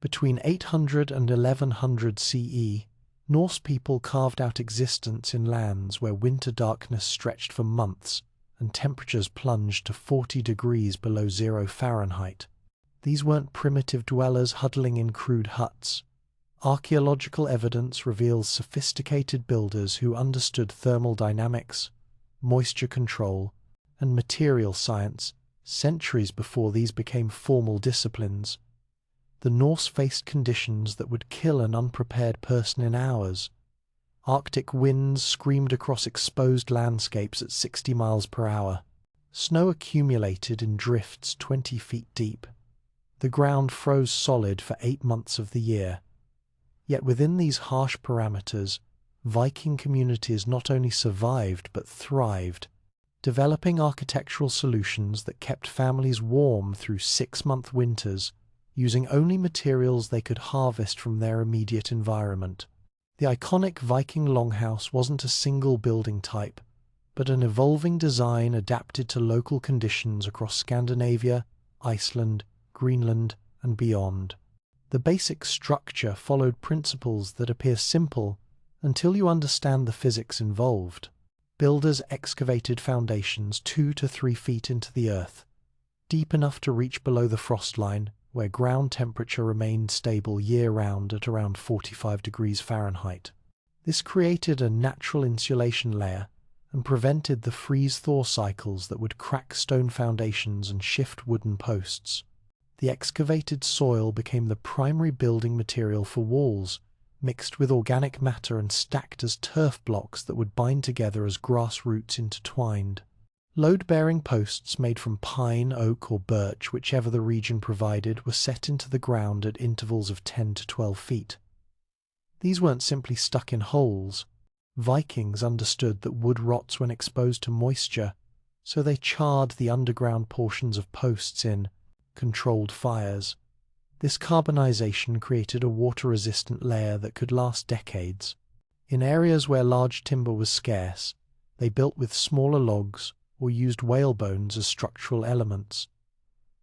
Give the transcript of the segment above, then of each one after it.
Between 800 and 1100 CE, Norse people carved out existence in lands where winter darkness stretched for months and temperatures plunged to 40 degrees below 0 Fahrenheit. These weren't primitive dwellers huddling in crude huts. Archaeological evidence reveals sophisticated builders who understood thermal dynamics, moisture control, and material science centuries before these became formal disciplines. The Norse faced conditions that would kill an unprepared person in hours. Arctic winds screamed across exposed landscapes at 60 miles per hour. Snow accumulated in drifts 20 feet deep. The ground froze solid for 8 months of the year. Yet within these harsh parameters, Viking communities not only survived but thrived, developing architectural solutions that kept families warm through 6-month winters, using only materials they could harvest from their immediate environment. The iconic Viking longhouse wasn't a single building type, but an evolving design adapted to local conditions across Scandinavia, Iceland, Greenland, and beyond. The basic structure followed principles that appear simple until you understand the physics involved. Builders excavated foundations 2 to 3 feet into the earth, deep enough to reach below the frost line, where ground temperature remained stable year-round at around 45 degrees Fahrenheit. This created a natural insulation layer and prevented the freeze-thaw cycles that would crack stone foundations and shift wooden posts. The excavated soil became the primary building material for walls, mixed with organic matter and stacked as turf blocks that would bind together as grass roots intertwined. Load-bearing posts made from pine, oak, or birch, whichever the region provided, were set into the ground at intervals of 10 to 12 feet. These weren't simply stuck in holes. Vikings understood that wood rots when exposed to moisture, so they charred the underground portions of posts in controlled fires. This carbonization created a water-resistant layer that could last decades. In areas where large timber was scarce, they built with smaller logs or used whale bones as structural elements.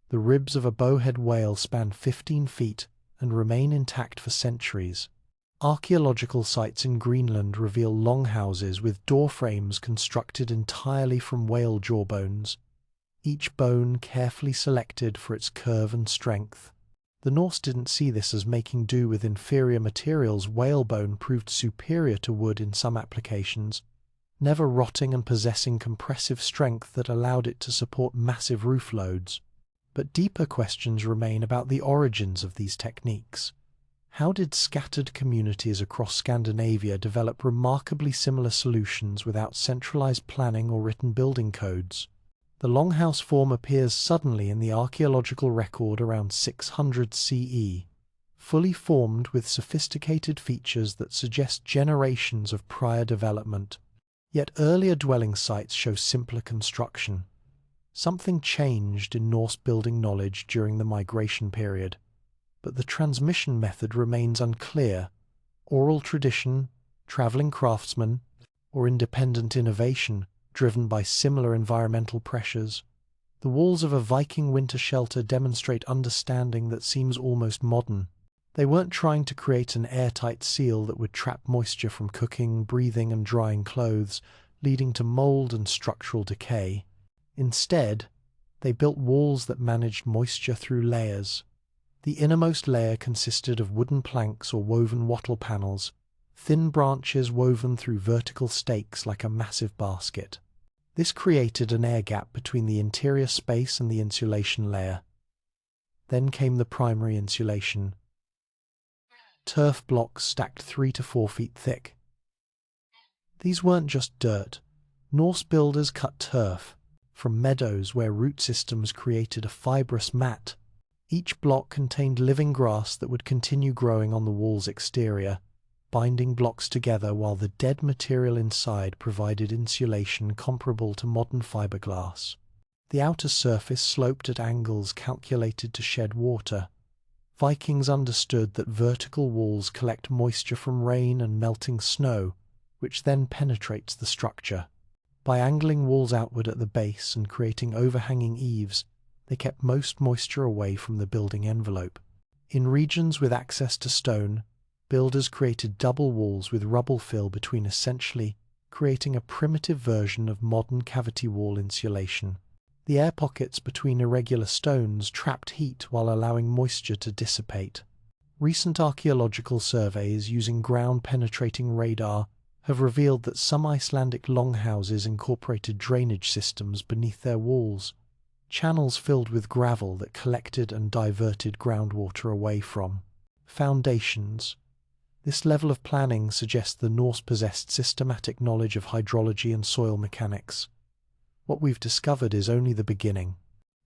The ribs of a bowhead whale span 15 feet and remain intact for centuries. Archaeological sites in Greenland reveal longhouses with door frames constructed entirely from whale jawbones, each bone carefully selected for its curve and strength. The Norse didn't see this as making do with inferior materials. Whalebone proved superior to wood in some applications, never rotting and possessing compressive strength that allowed it to support massive roof loads. But deeper questions remain about the origins of these techniques. How did scattered communities across Scandinavia develop remarkably similar solutions without centralized planning or written building codes? The longhouse form appears suddenly in the archaeological record around 600 CE, fully formed with sophisticated features that suggest generations of prior development. Yet earlier dwelling sites show simpler construction. Something changed in Norse building knowledge during the migration period, but the transmission method remains unclear. Oral tradition, traveling craftsmen, or independent innovation driven by similar environmental pressures. The walls of a Viking winter shelter demonstrate understanding that seems almost modern. They weren't trying to create an airtight seal that would trap moisture from cooking, breathing, and drying clothes, leading to mold and structural decay. Instead, they built walls that managed moisture through layers. The innermost layer consisted of wooden planks or woven wattle panels, thin branches woven through vertical stakes like a massive basket. This created an air gap between the interior space and the insulation layer. Then came the primary insulation. Turf blocks stacked 3 to 4 feet thick. These weren't just dirt. Norse builders cut turf from meadows where root systems created a fibrous mat. Each block contained living grass that would continue growing on the wall's exterior, binding blocks together while the dead material inside provided insulation comparable to modern fiberglass. The outer surface sloped at angles calculated to shed water. Vikings understood that vertical walls collect moisture from rain and melting snow, which then penetrates the structure. By angling walls outward at the base and creating overhanging eaves, they kept most moisture away from the building envelope. In regions with access to stone, builders created double walls with rubble fill between, essentially creating a primitive version of modern cavity wall insulation. The air pockets between irregular stones trapped heat while allowing moisture to dissipate. Recent archaeological surveys using ground-penetrating radar have revealed that some Icelandic longhouses incorporated drainage systems beneath their walls, channels filled with gravel that collected and diverted groundwater away from foundations. This level of planning suggests the Norse possessed systematic knowledge of hydrology and soil mechanics. What we've discovered is only the beginning.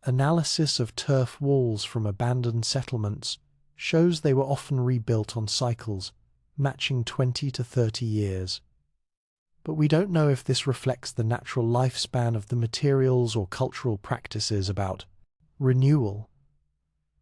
Analysis of turf walls from abandoned settlements shows they were often rebuilt on cycles, matching 20 to 30 years. But we don't know if this reflects the natural lifespan of the materials or cultural practices about renewal.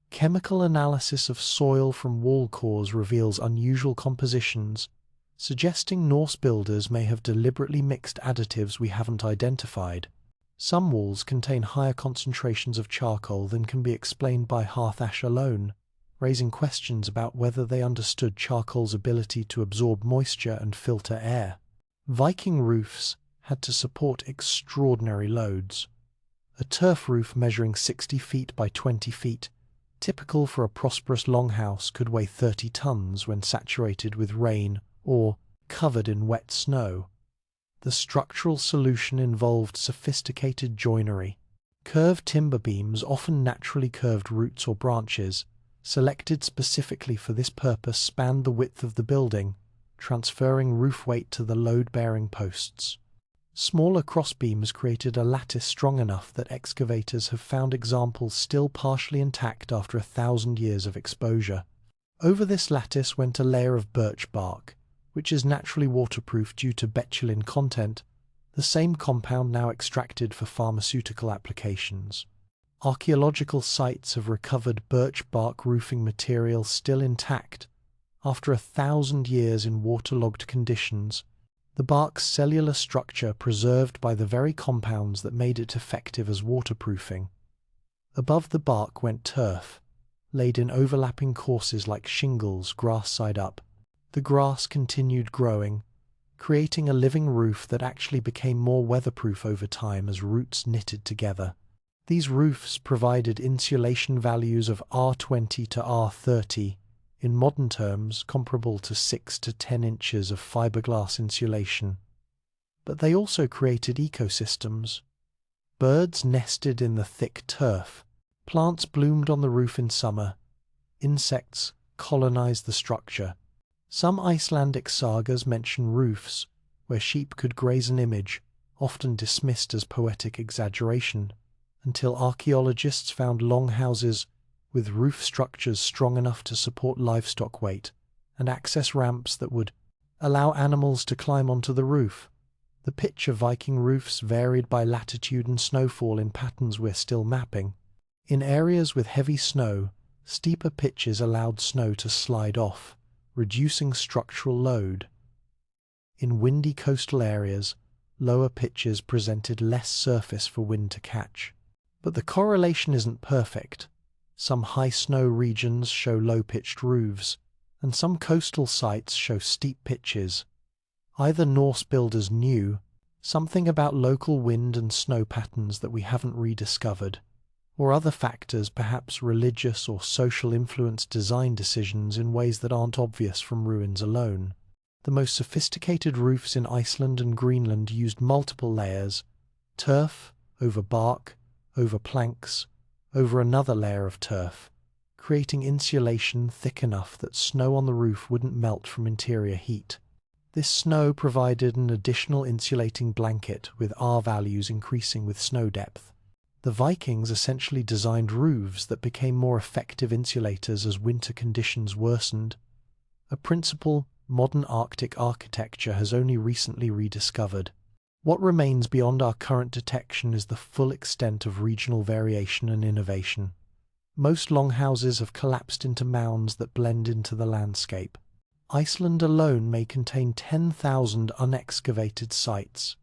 Chemical analysis of soil from wall cores reveals unusual compositions, suggesting Norse builders may have deliberately mixed additives we haven't identified. Some walls contain higher concentrations of charcoal than can be explained by hearth ash alone, raising questions about whether they understood charcoal's ability to absorb moisture and filter air. Viking roofs had to support extraordinary loads. A turf roof measuring 60 feet by 20 feet, typical for a prosperous longhouse, could weigh 30 tons when saturated with rain or covered in wet snow. The structural solution involved sophisticated joinery. Curved timber beams, often naturally curved roots or branches, selected specifically for this purpose, spanned the width of the building, transferring roof weight to the load-bearing posts. Smaller crossbeams created a lattice strong enough that excavators have found examples still partially intact after 1,000 years of exposure. Over this lattice went a layer of birch bark, which is naturally waterproof due to betulin content, the same compound now extracted for pharmaceutical applications. Archaeological sites have recovered birch bark roofing material still intact after 1,000 years in waterlogged conditions, the bark's cellular structure preserved by the very compounds that made it effective as waterproofing. Above the bark went turf, laid in overlapping courses like shingles, grass side up. The grass continued growing, creating a living roof that actually became more weatherproof over time as roots knitted together. These roofs provided insulation values of R20 to R30, in modern terms comparable to 6 to 10 inches of fiberglass insulation. But they also created ecosystems. Birds nested in the thick turf, plants bloomed on the roof in summer, insects colonized the structure. Some Icelandic sagas mention roofs where sheep could graze an image, often dismissed as poetic exaggeration, until archaeologists found longhouses with roof structures strong enough to support livestock weight and access ramps that would allow animals to climb onto the roof. The pitch of Viking roofs varied by latitude and snowfall in patterns we're still mapping. In areas with heavy snow, steeper pitches allowed snow to slide off, reducing structural load. In windy coastal areas, lower pitches presented less surface for wind to catch. But the correlation isn't perfect. Some high snow regions show low-pitched roofs, and some coastal sites show steep pitches. Either Norse builders knew something about local wind and snow patterns that we haven't rediscovered, or other factors, perhaps religious or social, influence design decisions in ways that aren't obvious from ruins alone. The most sophisticated roofs in Iceland and Greenland used multiple layers: turf over bark, over planks, over another layer of turf, creating insulation thick enough that snow on the roof wouldn't melt from interior heat. This snow provided an additional insulating blanket, with R values increasing with snow depth. The Vikings essentially designed roofs that became more effective insulators as winter conditions worsened, a principle modern Arctic architecture has only recently rediscovered. What remains beyond our current detection is the full extent of regional variation and innovation. Most longhouses have collapsed into mounds that blend into the landscape. Iceland alone may contain 10,000 unexcavated sites.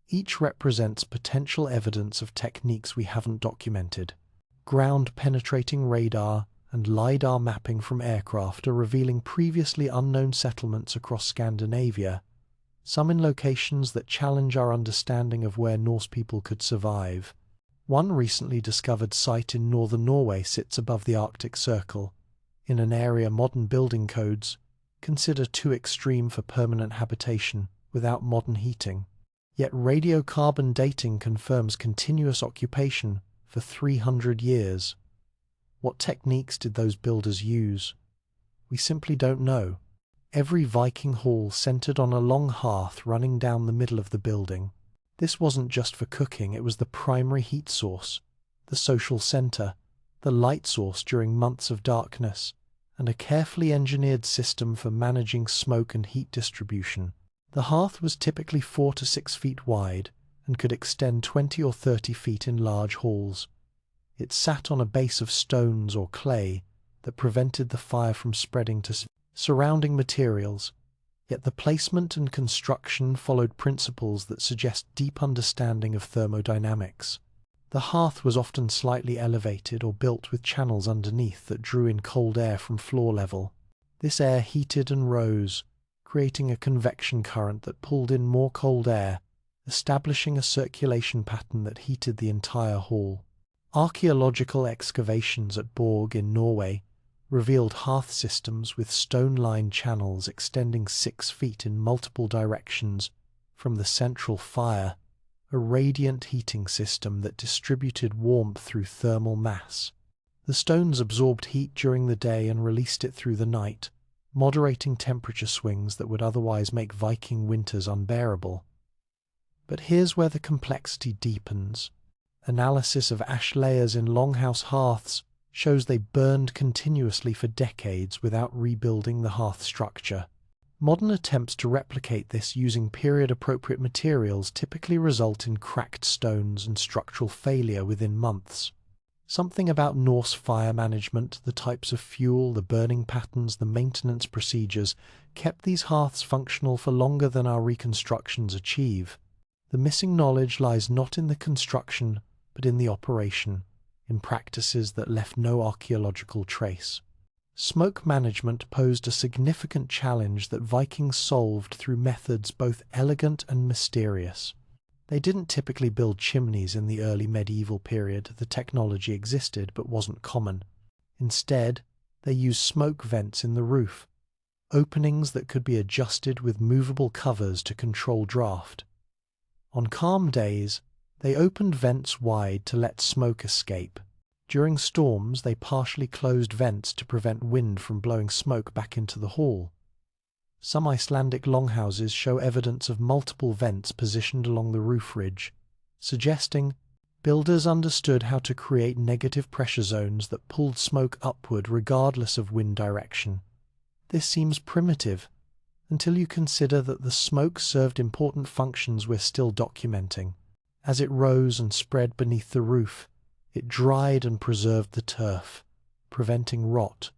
Each represents potential evidence of techniques we haven't documented. Ground-penetrating radar and LiDAR mapping from aircraft are revealing previously unknown settlements across Scandinavia, some in locations that challenge our understanding of where Norse people could survive. One recently discovered site in northern Norway sits above the Arctic Circle, in an area modern building codes consider too extreme for permanent habitation without modern heating. Yet radiocarbon dating confirms continuous occupation for 300 years. What techniques did those builders use? We simply don't know. Every Viking hall centered on a long hearth running down the middle of the building. This wasn't just for cooking, it was the primary heat source, the social center, the light source during months of darkness, and a carefully engineered system for managing smoke and heat distribution. The hearth was typically 4 to 6 feet wide and could extend 20 or 30 feet in large halls. It sat on a base of stones or clay that prevented the fire from spreading to surrounding materials, yet the placement and construction followed principles that suggest deep understanding of thermodynamics. The hearth was often slightly elevated or built with channels underneath that drew in cold air from floor level. This air heated and rose, creating a convection current that pulled in more cold air, establishing a circulation pattern that heated the entire hall. Archaeological excavations at Borg in Norway revealed hearth systems with stone-lined channels extending 6 feet in multiple directions from the central fire, a radiant heating system that distributed warmth through thermal mass. The stones absorbed heat during the day and released it through the night, moderating temperature swings that would otherwise make Viking winters unbearable. But here's where the complexity deepens. Analysis of ash layers in longhouse hearths shows they burned continuously for decades without rebuilding the hearth structure. Modern attempts to replicate this using period-appropriate materials typically result in cracked stones and structural failure within months. Something about Norse fire management, the types of fuel, the burning patterns, the maintenance procedures, kept these hearths functional for longer than our reconstructions achieve. The missing knowledge lies not in the construction, but in the operation, in practices that left no archaeological trace. Smoke management posed a significant challenge that Vikings solved through methods both elegant and mysterious. They didn't typically build chimneys in the early medieval period. The technology existed but wasn't common. Instead, they used smoke vents in the roof, openings that could be adjusted with movable covers to control draft. On calm days, they opened vents wide to let smoke escape. During storms, they partially closed vents to prevent wind from blowing smoke back into the hall. Some Icelandic longhouses show evidence of multiple vents positioned along the roof ridge, suggesting builders understood how to create negative pressure zones that pulled smoke upward regardless of wind direction. This seems primitive, until you consider that the smoke served important functions we're still documenting. As it rose and spread beneath the roof, it dried and preserved the turf, preventing rot.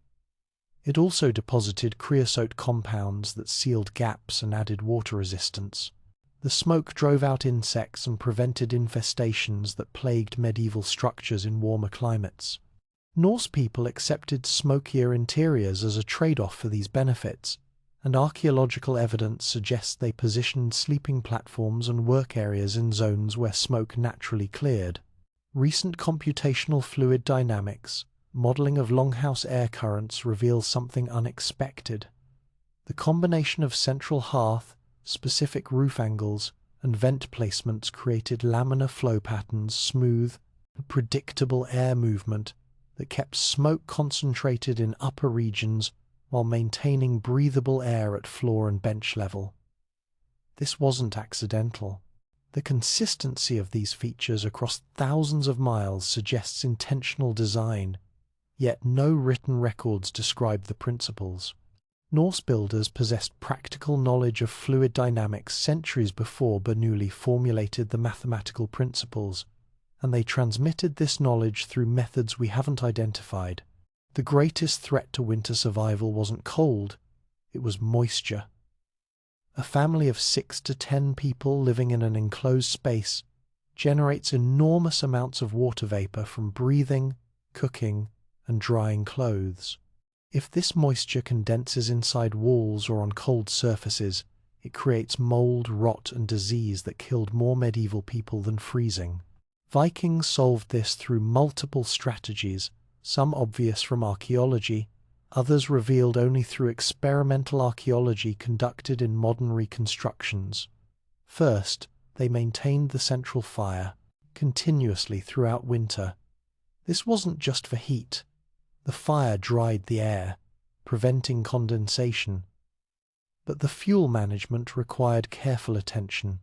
It also deposited creosote compounds that sealed gaps and added water resistance. The smoke drove out insects and prevented infestations that plagued medieval structures in warmer climates. Norse people accepted smokier interiors as a trade-off for these benefits, and archaeological evidence suggests they positioned sleeping platforms and work areas in zones where smoke naturally cleared. Recent computational fluid dynamics, modeling of longhouse air currents, reveals something unexpected. The combination of central hearth, specific roof angles, and vent placements created laminar flow patterns, smooth, predictable air movement that kept smoke concentrated in upper regions while maintaining breathable air at floor and bench level. This wasn't accidental. The consistency of these features across thousands of miles suggests intentional design, yet no written records describe the principles. Norse builders possessed practical knowledge of fluid dynamics centuries before Bernoulli formulated the mathematical principles, and they transmitted this knowledge through methods we haven't identified. The greatest threat to winter survival wasn't cold, it was moisture. A family of 6 to 10 people living in an enclosed space generates enormous amounts of water vapor from breathing, cooking, and drying clothes. If this moisture condenses inside walls or on cold surfaces, it creates mold, rot, and disease that killed more medieval people than freezing. Vikings solved this through multiple strategies, some obvious from archaeology, others revealed only through experimental archaeology conducted in modern reconstructions. First, they maintained the central fire continuously throughout winter. This wasn't just for heat. The fire dried the air, preventing condensation. But the fuel management required careful attention.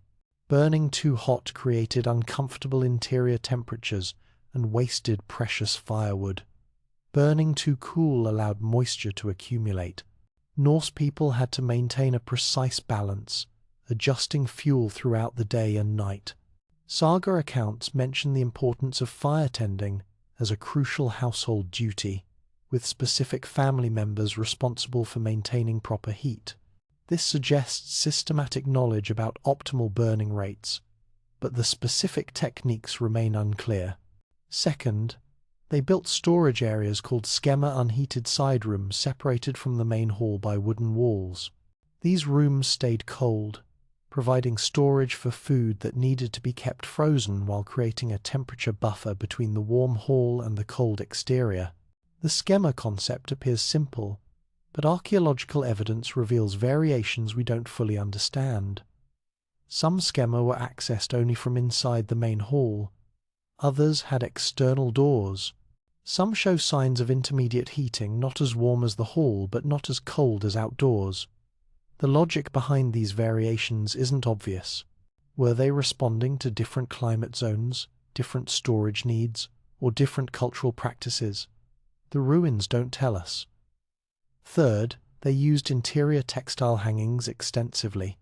Burning too hot created uncomfortable interior temperatures and wasted precious firewood. Burning too cool allowed moisture to accumulate. Norse people had to maintain a precise balance, adjusting fuel throughout the day and night. Saga accounts mention the importance of fire tending as a crucial household duty, with specific family members responsible for maintaining proper heat. This suggests systematic knowledge about optimal burning rates, but the specific techniques remain unclear. Second, they built storage areas called skemma unheated side rooms separated from the main hall by wooden walls. These rooms stayed cold, providing storage for food that needed to be kept frozen while creating a temperature buffer between the warm hall and the cold exterior. The skemma concept appears simple, but archaeological evidence reveals variations we don't fully understand. Some skemma were accessed only from inside the main hall. Others had external doors. Some show signs of intermediate heating, not as warm as the hall, but not as cold as outdoors. The logic behind these variations isn't obvious. Were they responding to different climate zones, different storage needs, or different cultural practices? The ruins don't tell us. Third, they used interior textile hangings extensively.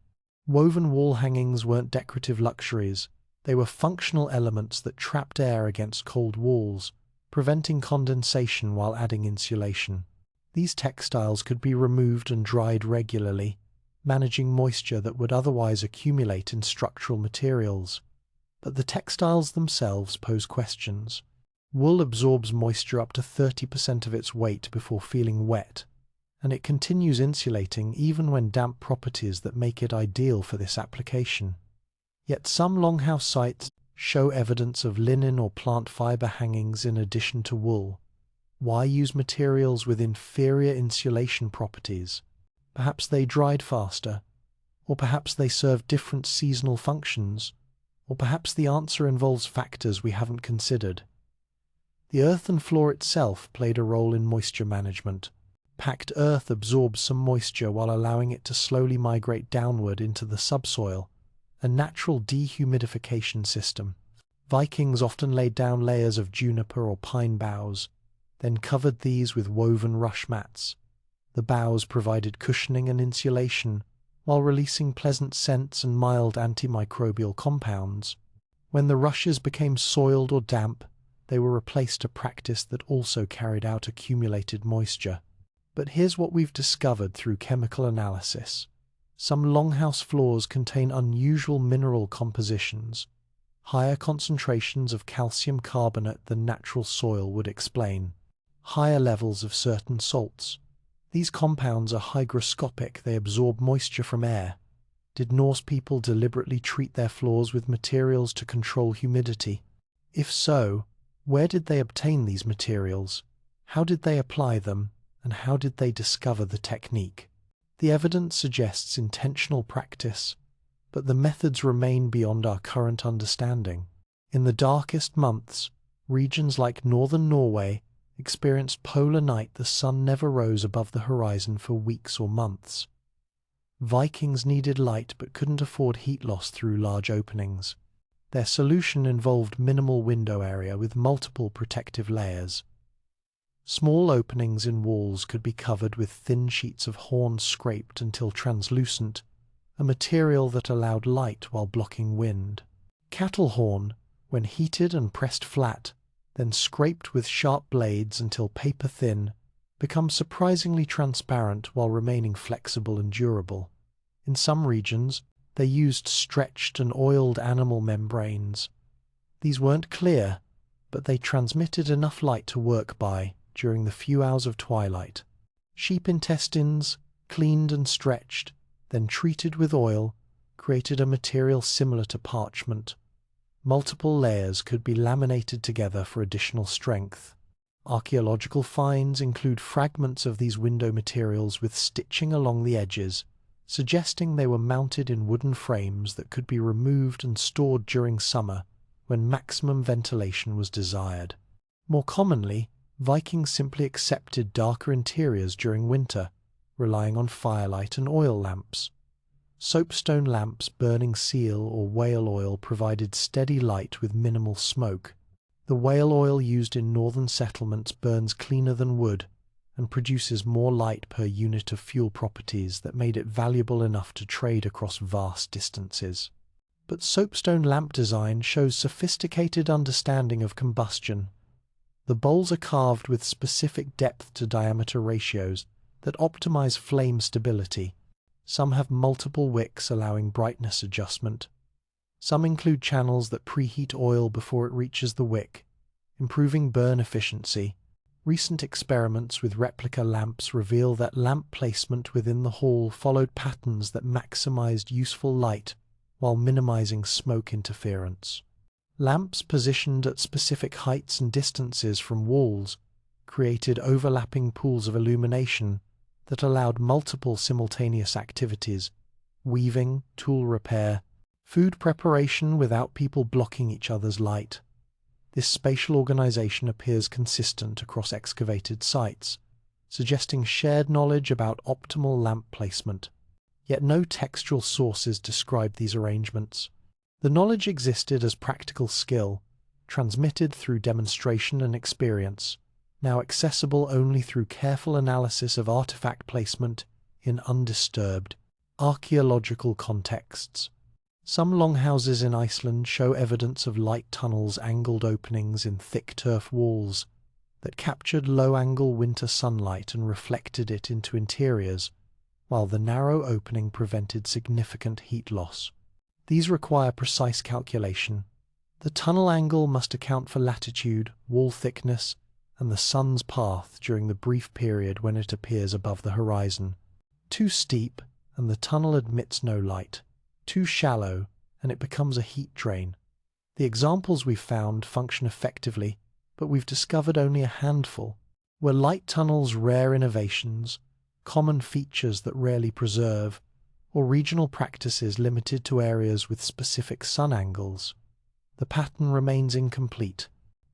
Woven wall hangings weren't decorative luxuries. They were functional elements that trapped air against cold walls, preventing condensation while adding insulation. These textiles could be removed and dried regularly, managing moisture that would otherwise accumulate in structural materials. But the textiles themselves pose questions. Wool absorbs moisture up to 30% of its weight before feeling wet, and it continues insulating even when damp properties that make it ideal for this application. Yet some longhouse sites show evidence of linen or plant fiber hangings in addition to wool. Why use materials with inferior insulation properties? Perhaps they dried faster, or perhaps they served different seasonal functions, or perhaps the answer involves factors we haven't considered. The earthen floor itself played a role in moisture management. Packed earth absorbs some moisture while allowing it to slowly migrate downward into the subsoil, a natural dehumidification system. Vikings often laid down layers of juniper or pine boughs, then covered these with woven rush mats. The boughs provided cushioning and insulation, while releasing pleasant scents and mild antimicrobial compounds. When the rushes became soiled or damp, they were replaced to practice that also carried out accumulated moisture. But here's what we've discovered through chemical analysis. Some longhouse floors contain unusual mineral compositions, higher concentrations of calcium carbonate than natural soil would explain, higher levels of certain salts. These compounds are hygroscopic, they absorb moisture from air. Did Norse people deliberately treat their floors with materials to control humidity? If so, where did they obtain these materials? How did they apply them? And how did they discover the technique? The evidence suggests intentional practice, but the methods remain beyond our current understanding. In the darkest months, regions like northern Norway experienced polar night. The sun never rose above the horizon for weeks or months. Vikings needed light but couldn't afford heat loss through large openings. Their solution involved minimal window area with multiple protective layers. Small openings in walls could be covered with thin sheets of horn scraped until translucent, a material that allowed light while blocking wind. Cattle horn, when heated and pressed flat, then scraped with sharp blades until paper thin, becomes surprisingly transparent while remaining flexible and durable. In some regions, they used stretched and oiled animal membranes. These weren't clear, but they transmitted enough light to work by. during the few hours of twilight. Sheep intestines, cleaned and stretched, then treated with oil, created a material similar to parchment. Multiple layers could be laminated together for additional strength. Archaeological finds include fragments of these window materials with stitching along the edges, suggesting they were mounted in wooden frames that could be removed and stored during summer when maximum ventilation was desired. More commonly, Vikings simply accepted darker interiors during winter, relying on firelight and oil lamps. Soapstone lamps burning seal or whale oil provided steady light with minimal smoke. The whale oil used in northern settlements burns cleaner than wood and produces more light per unit of fuel properties that made it valuable enough to trade across vast distances. But soapstone lamp design shows sophisticated understanding of combustion. The bowls are carved with specific depth to diameter ratios that optimize flame stability. Some have multiple wicks allowing brightness adjustment. Some include channels that preheat oil before it reaches the wick, improving burn efficiency. Recent experiments with replica lamps reveal that lamp placement within the hall followed patterns that maximized useful light while minimizing smoke interference. Lamps positioned at specific heights and distances from walls created overlapping pools of illumination that allowed multiple simultaneous activities: weaving, tool repair, food preparation without people blocking each other's light. This spatial organization appears consistent across excavated sites, suggesting shared knowledge about optimal lamp placement. Yet no textual sources describe these arrangements. The knowledge existed as practical skill, transmitted through demonstration and experience, now accessible only through careful analysis of artifact placement in undisturbed, archaeological contexts. Some longhouses in Iceland show evidence of light tunnels, angled openings in thick turf walls that captured low-angle winter sunlight and reflected it into interiors, while the narrow opening prevented significant heat loss. These require precise calculation. The tunnel angle must account for latitude, wall thickness, and the sun's path during the brief period when it appears above the horizon. Too steep, and the tunnel admits no light. Too shallow, and it becomes a heat drain. The examples we've found function effectively, but we've discovered only a handful. Were light tunnels rare innovations, common features that rarely preserve, or regional practices limited to areas with specific sun angles? The pattern remains incomplete.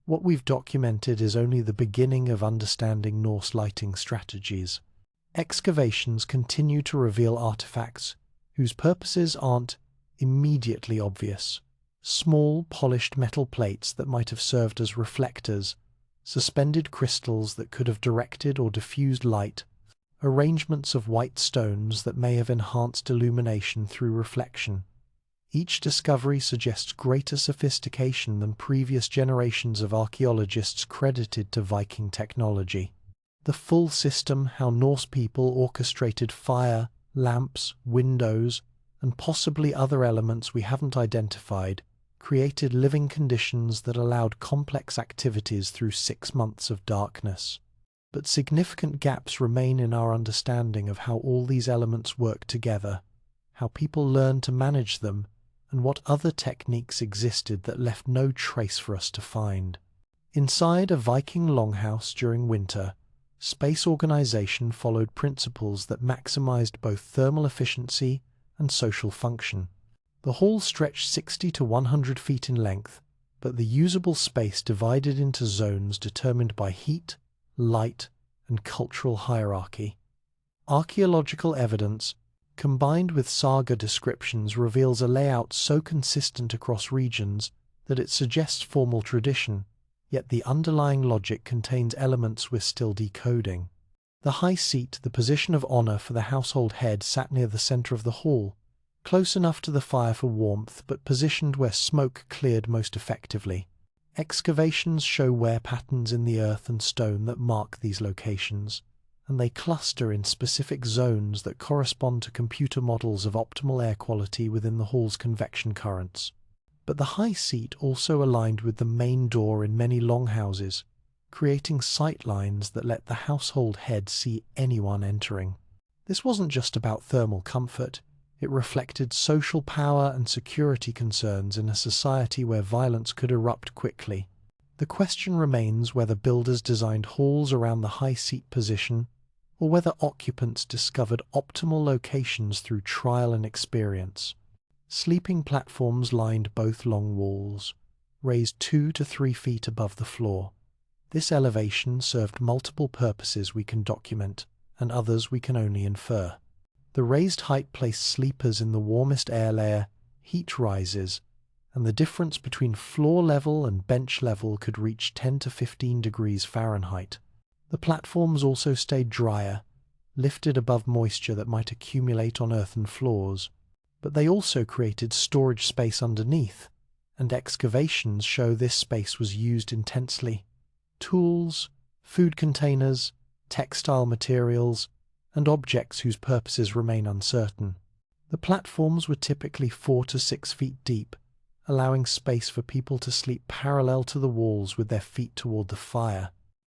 What we've documented is only the beginning of understanding Norse lighting strategies. Excavations continue to reveal artifacts whose purposes aren't immediately obvious. Small, polished metal plates that might have served as reflectors, suspended crystals that could have directed or diffused light, arrangements of white stones that may have enhanced illumination through reflection. Each discovery suggests greater sophistication than previous generations of archaeologists credited to Viking technology. The full system, how Norse people orchestrated fire, lamps, windows, and possibly other elements we haven't identified, created living conditions that allowed complex activities through 6 months of darkness. But significant gaps remain in our understanding of how all these elements work together, how people learned to manage them, and what other techniques existed that left no trace for us to find. Inside a Viking longhouse during winter, space organization followed principles that maximized both thermal efficiency and social function. The hall stretched 60 to 100 feet in length, but the usable space divided into zones determined by heat, light, and cultural hierarchy. Archaeological evidence, combined with saga descriptions, reveals a layout so consistent across regions that it suggests formal tradition, yet the underlying logic contains elements we're still decoding. The high seat, the position of honor for the household head, sat near the center of the hall, close enough to the fire for warmth, but positioned where smoke cleared most effectively. Excavations show wear patterns in the earth and stone that mark these locations, and they cluster in specific zones that correspond to computer models of optimal air quality within the hall's convection currents. But the high seat also aligned with the main door in many longhouses, creating sight lines that let the household head see anyone entering. This wasn't just about thermal comfort, it reflected social power and security concerns in a society where violence could erupt quickly. The question remains whether builders designed halls around the high seat position, or whether occupants discovered optimal locations through trial and experience. Sleeping platforms lined both long walls, raised 2 to 3 feet above the floor. This elevation served multiple purposes we can document, and others we can only infer. The raised height placed sleepers in the warmest air layer, heat rises, and the difference between floor level and bench level could reach 10 to 15 degrees Fahrenheit. The platforms also stayed drier, lifted above moisture that might accumulate on earthen floors, but they also created storage space underneath, and excavations show this space was used intensely. Tools, food containers, textile materials, and objects whose purposes remain uncertain. The platforms were typically 4 to 6 feet deep, allowing space for people to sleep parallel to the walls with their feet toward the fire.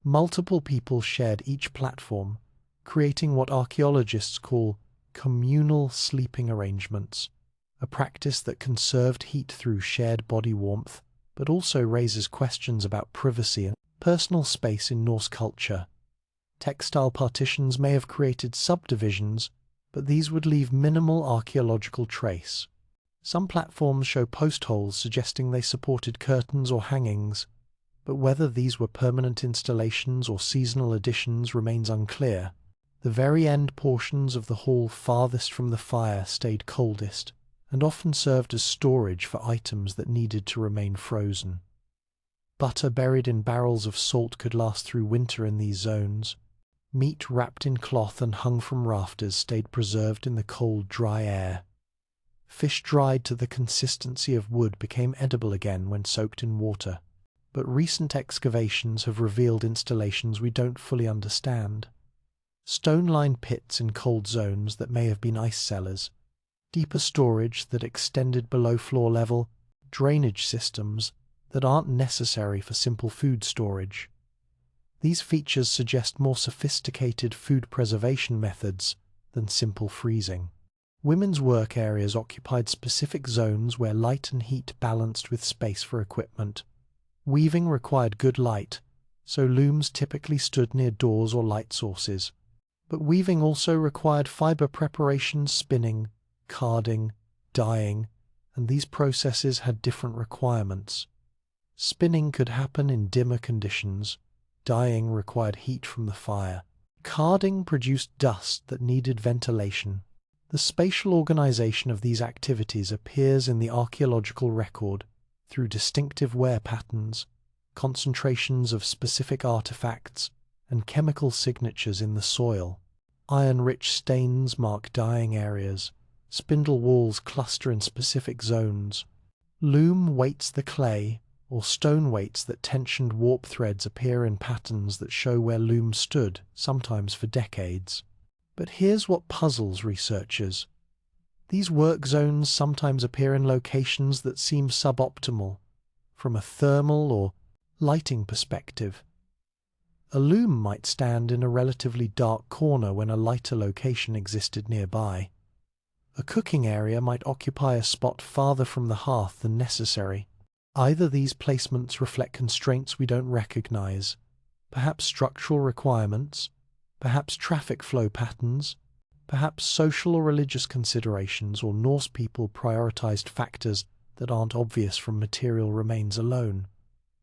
Multiple people shared each platform, creating what archaeologists call communal sleeping arrangements, a practice that conserved heat through shared body warmth, but also raises questions about privacy and personal space in Norse culture. Textile partitions may have created subdivisions, but these would leave minimal archaeological trace. Some platforms show post holes suggesting they supported curtains or hangings, but whether these were permanent installations or seasonal additions remains unclear. The very end portions of the hall farthest from the fire stayed coldest, and often served as storage for items that needed to remain frozen. Butter buried in barrels of salt could last through winter in these zones. Meat wrapped in cloth and hung from rafters stayed preserved in the cold, dry air. Fish dried to the consistency of wood became edible again when soaked in water, but recent excavations have revealed installations we don't fully understand. Stone-lined pits in cold zones that may have been ice cellars, deeper storage that extended below floor level, drainage systems that aren't necessary for simple food storage. These features suggest more sophisticated food preservation methods than simple freezing. Women's work areas occupied specific zones where light and heat balanced with space for equipment. Weaving required good light, so looms typically stood near doors or light sources. But weaving also required fiber preparation, spinning, carding, dyeing, and these processes had different requirements. Spinning could happen in dimmer conditions. Dyeing required heat from the fire. Carding produced dust that needed ventilation. The spatial organization of these activities appears in the archaeological record through distinctive wear patterns, concentrations of specific artifacts, and chemical signatures in the soil. Iron-rich stains mark dyeing areas. Spindle walls cluster in specific zones. Loom weights the clay, or stone weights that tensioned warp threads appear in patterns that show where looms stood, sometimes for decades. But here's what puzzles researchers. These work zones sometimes appear in locations that seem suboptimal, from a thermal or lighting perspective. A loom might stand in a relatively dark corner when a lighter location existed nearby. A cooking area might occupy a spot farther from the hearth than necessary. Either these placements reflect constraints we don't recognize, perhaps structural requirements, perhaps traffic flow patterns, perhaps social or religious considerations, or Norse people prioritized factors that aren't obvious from material remains alone.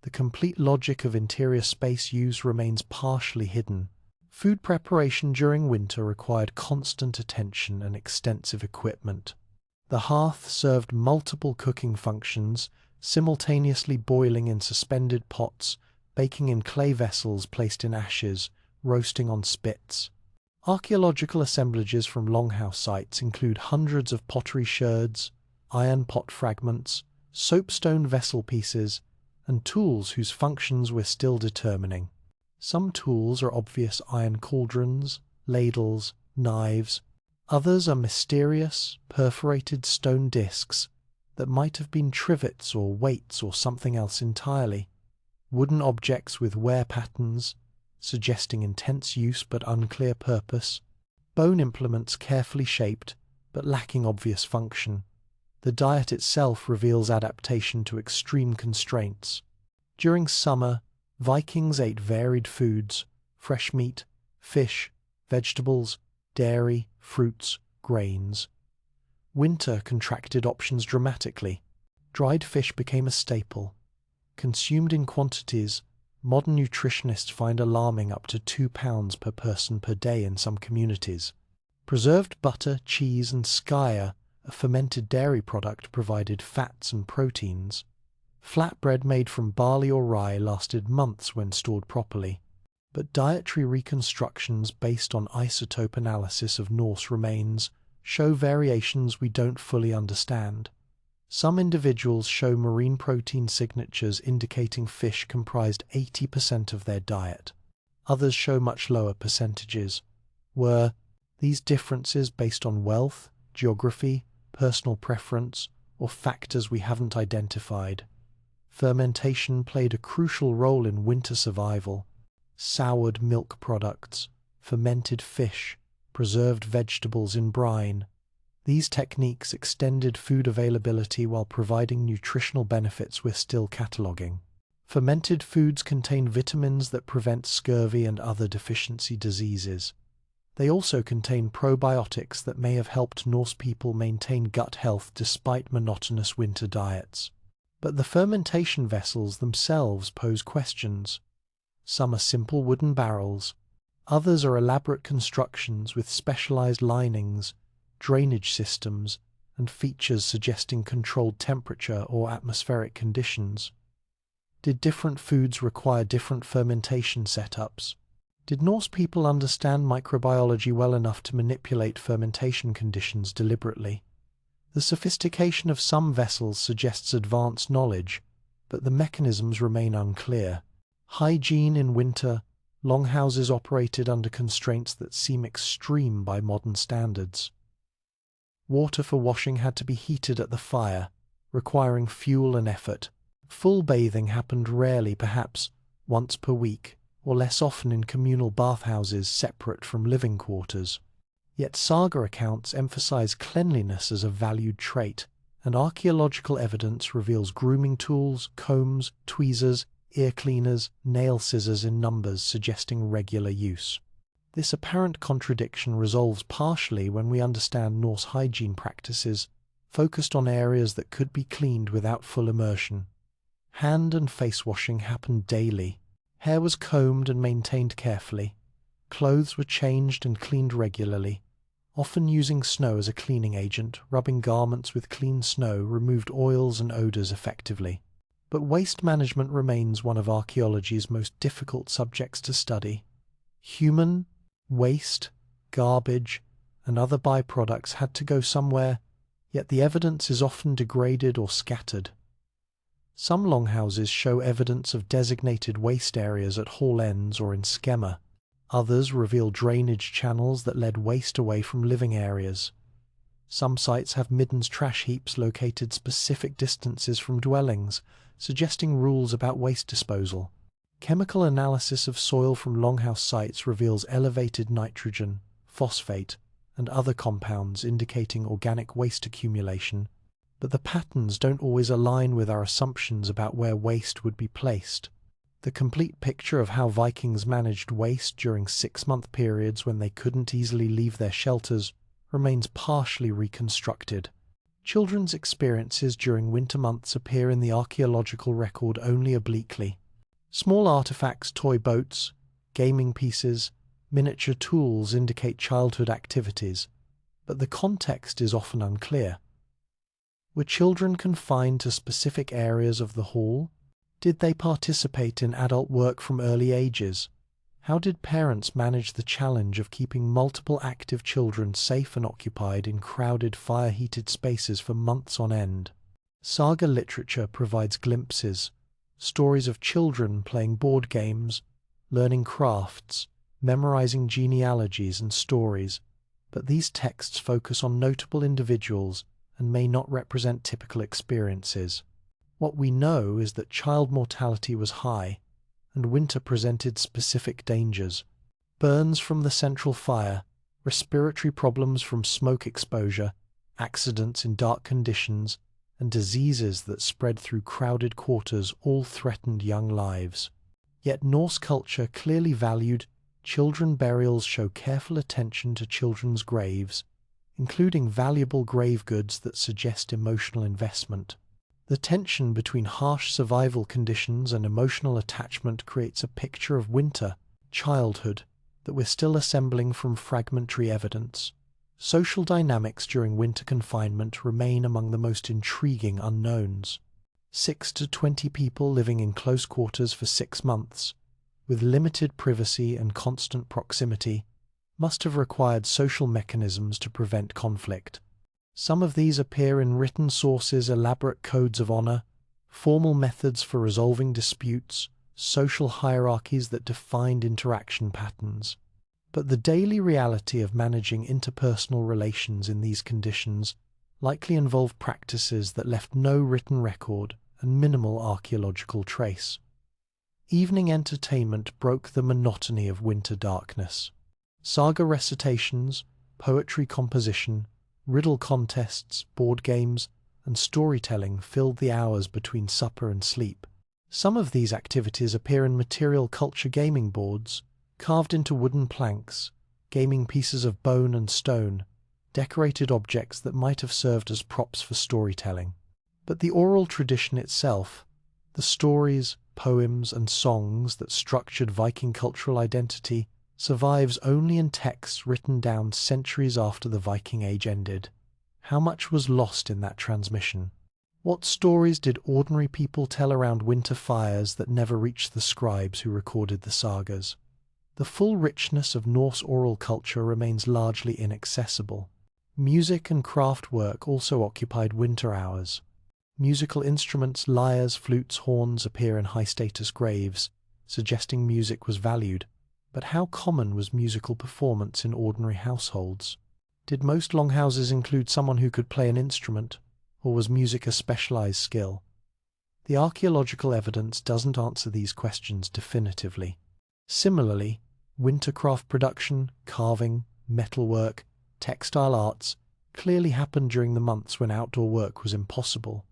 The complete logic of interior space use remains partially hidden. Food preparation during winter required constant attention and extensive equipment. The hearth served multiple cooking functions, simultaneously boiling in suspended pots, baking in clay vessels placed in ashes, roasting on spits. Archaeological assemblages from longhouse sites include hundreds of pottery sherds, iron pot fragments, soapstone vessel pieces, and tools whose functions we're still determining. Some tools are obvious iron cauldrons, ladles, knives. Others are mysterious, perforated stone discs that might have been trivets or weights or something else entirely. wooden objects with wear patterns, suggesting intense use but unclear purpose, bone implements carefully shaped but lacking obvious function. The diet itself reveals adaptation to extreme constraints. During summer, Vikings ate varied foods: fresh meat, fish, vegetables, dairy, fruits, grains. Winter contracted options dramatically. Dried fish became a staple. Consumed in quantities, modern nutritionists find alarming up to 2 pounds per person per day in some communities. Preserved butter, cheese, and skyr, a fermented dairy product, provided fats and proteins. Flatbread made from barley or rye lasted months when stored properly. But dietary reconstructions based on isotope analysis of Norse remains show variations we don't fully understand. Some individuals show marine protein signatures indicating fish comprised 80% of their diet. Others show much lower percentages. Were these differences based on wealth, geography, personal preference, or factors we haven't identified? Fermentation played a crucial role in winter survival. Soured milk products, fermented fish, preserved vegetables in brine. These techniques extended food availability while providing nutritional benefits we're still cataloguing. Fermented foods contain vitamins that prevent scurvy and other deficiency diseases. They also contain probiotics that may have helped Norse people maintain gut health despite monotonous winter diets. But the fermentation vessels themselves pose questions. Some are simple wooden barrels. Others are elaborate constructions with specialized linings, drainage systems, and features suggesting controlled temperature or atmospheric conditions. Did different foods require different fermentation setups? Did Norse people understand microbiology well enough to manipulate fermentation conditions deliberately? The sophistication of some vessels suggests advanced knowledge, but the mechanisms remain unclear. Hygiene in winter, longhouses operated under constraints that seem extreme by modern standards. Water for washing had to be heated at the fire, requiring fuel and effort. Full bathing happened rarely, perhaps once per week, or less often in communal bathhouses separate from living quarters. Yet saga accounts emphasize cleanliness as a valued trait, and archaeological evidence reveals grooming tools, combs, tweezers, ear cleaners, nail scissors in numbers suggesting regular use. This apparent contradiction resolves partially when we understand Norse hygiene practices focused on areas that could be cleaned without full immersion. Hand and face washing happened daily. Hair was combed and maintained carefully. Clothes were changed and cleaned regularly, often using snow as a cleaning agent. Rubbing garments with clean snow removed oils and odors effectively. But waste management remains one of archaeology's most difficult subjects to study. Human waste, garbage, and other byproducts had to go somewhere, yet the evidence is often degraded or scattered. Some longhouses show evidence of designated waste areas at hall ends or in skemmer. Others reveal drainage channels that led waste away from living areas. Some sites have middens trash heaps located specific distances from dwellings, suggesting rules about waste disposal. Chemical analysis of soil from longhouse sites reveals elevated nitrogen, phosphate, and other compounds indicating organic waste accumulation, but the patterns don't always align with our assumptions about where waste would be placed. The complete picture of how Vikings managed waste during 6-month periods when they couldn't easily leave their shelters remains partially reconstructed. Children's experiences during winter months appear in the archaeological record only obliquely. Small artifacts, toy boats, gaming pieces, miniature tools indicate childhood activities, but the context is often unclear. Were children confined to specific areas of the hall? Did they participate in adult work from early ages? How did parents manage the challenge of keeping multiple active children safe and occupied in crowded, fire-heated spaces for months on end? Saga literature provides glimpses, stories of children playing board games, learning crafts, memorizing genealogies and stories, but these texts focus on notable individuals and may not represent typical experiences. What we know is that child mortality was high, and winter presented specific dangers. Burns from the central fire, respiratory problems from smoke exposure, accidents in dark conditions, and diseases that spread through crowded quarters all threatened young lives. Yet Norse culture clearly valued children. Burials show careful attention to children's graves, including valuable grave goods that suggest emotional investment. The tension between harsh survival conditions and emotional attachment creates a picture of winter, childhood, that we're still assembling from fragmentary evidence. Social dynamics during winter confinement remain among the most intriguing unknowns. 6 to 20 people living in close quarters for 6 months, with limited privacy and constant proximity, must have required social mechanisms to prevent conflict. Some of these appear in written sources: elaborate codes of honor, formal methods for resolving disputes, social hierarchies that defined interaction patterns. But the daily reality of managing interpersonal relations in these conditions likely involved practices that left no written record and minimal archaeological trace. Evening entertainment broke the monotony of winter darkness. Saga recitations, poetry composition, riddle contests, board games, and storytelling filled the hours between supper and sleep. Some of these activities appear in material culture: gaming boards, carved into wooden planks, gaming pieces of bone and stone, decorated objects that might have served as props for storytelling. But the oral tradition itself, the stories, poems, and songs that structured Viking cultural identity, survives only in texts written down centuries after the Viking Age ended. How much was lost in that transmission? What stories did ordinary people tell around winter fires that never reached the scribes who recorded the sagas? The full richness of Norse oral culture remains largely inaccessible. Music and craft work also occupied winter hours. Musical instruments, lyres, flutes, horns appear in high-status graves, suggesting music was valued. But how common was musical performance in ordinary households? Did most longhouses include someone who could play an instrument, or was music a specialized skill? The archaeological evidence doesn't answer these questions definitively. Similarly, winter craft production, carving, metalwork, textile arts clearly happened during the months when outdoor work was impossible.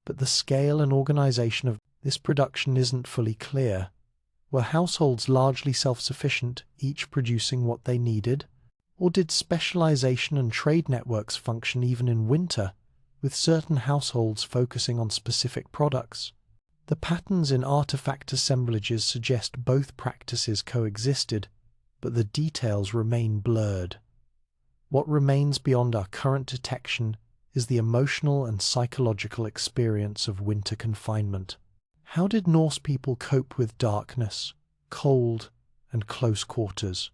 But the scale and organization of this production isn't fully clear. Were households largely self-sufficient, each producing what they needed? Or did specialization and trade networks function even in winter, with certain households focusing on specific products? The patterns in artifact assemblages suggest both practices coexisted, but the details remain blurred. What remains beyond our current detection is the emotional and psychological experience of winter confinement. How did Norse people cope with darkness, cold, and close quarters?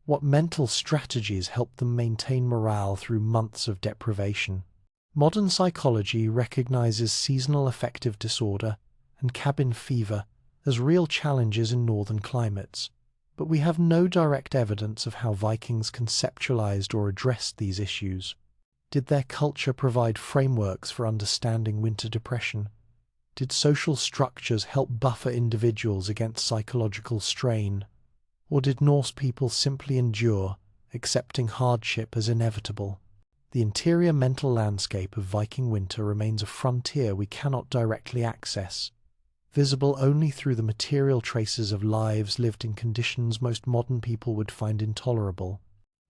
What mental strategies helped them maintain morale through months of deprivation? Modern psychology recognizes seasonal affective disorder and cabin fever as real challenges in northern climates, but we have no direct evidence of how Vikings conceptualized or addressed these issues. Did their culture provide frameworks for understanding winter depression? Did social structures help buffer individuals against psychological strain? Or did Norse people simply endure, accepting hardship as inevitable? The interior mental landscape of Viking winter remains a frontier we cannot directly access, visible only through the material traces of lives lived in conditions most modern people would find intolerable.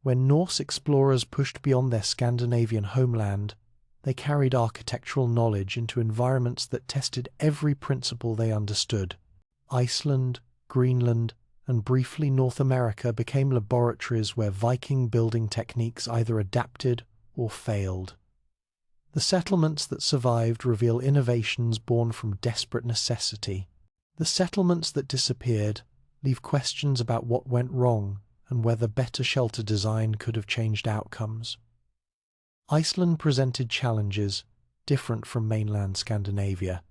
When Norse explorers pushed beyond their Scandinavian homeland, they carried architectural knowledge into environments that tested every principle they understood. Iceland, Greenland, and briefly North America became laboratories where Viking building techniques either adapted or failed. The settlements that survived reveal innovations born from desperate necessity. The settlements that disappeared leave questions about what went wrong and whether better shelter design could have changed outcomes. Iceland presented challenges different from mainland Scandinavia.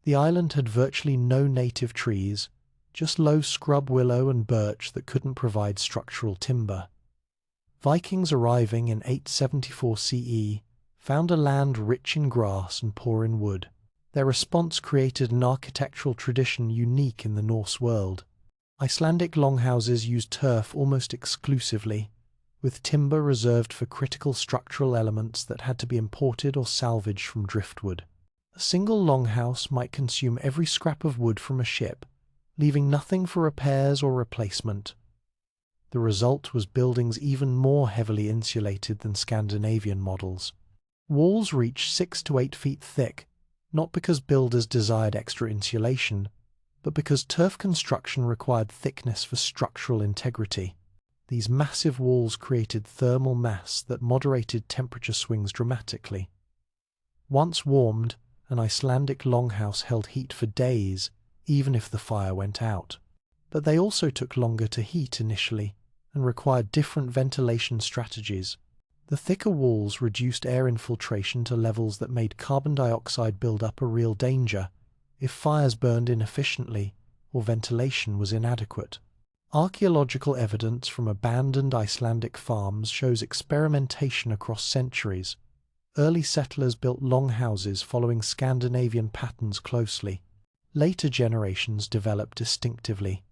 The island had virtually no native trees, just low scrub willow and birch that couldn't provide structural timber. Vikings arriving in 874 CE found a land rich in grass and poor in wood. Their response created an architectural tradition unique in the Norse world. Icelandic longhouses used turf almost exclusively, with timber reserved for critical structural elements that had to be imported or salvaged from driftwood. A single longhouse might consume every scrap of wood from a ship, leaving nothing for repairs or replacement. The result was buildings even more heavily insulated than Scandinavian models. Walls reached 6 to 8 feet thick, not because builders desired extra insulation, but because turf construction required thickness for structural integrity. These massive walls created thermal mass that moderated temperature swings dramatically. Once warmed, an Icelandic longhouse held heat for days, even if the fire went out. But they also took longer to heat initially and required different ventilation strategies. The thicker walls reduced air infiltration to levels that made carbon dioxide build-up a real danger if fires burned inefficiently or ventilation was inadequate. Archaeological evidence from abandoned Icelandic farms shows experimentation across centuries. Early settlers built longhouses following Scandinavian patterns closely. Later generations developed distinctively.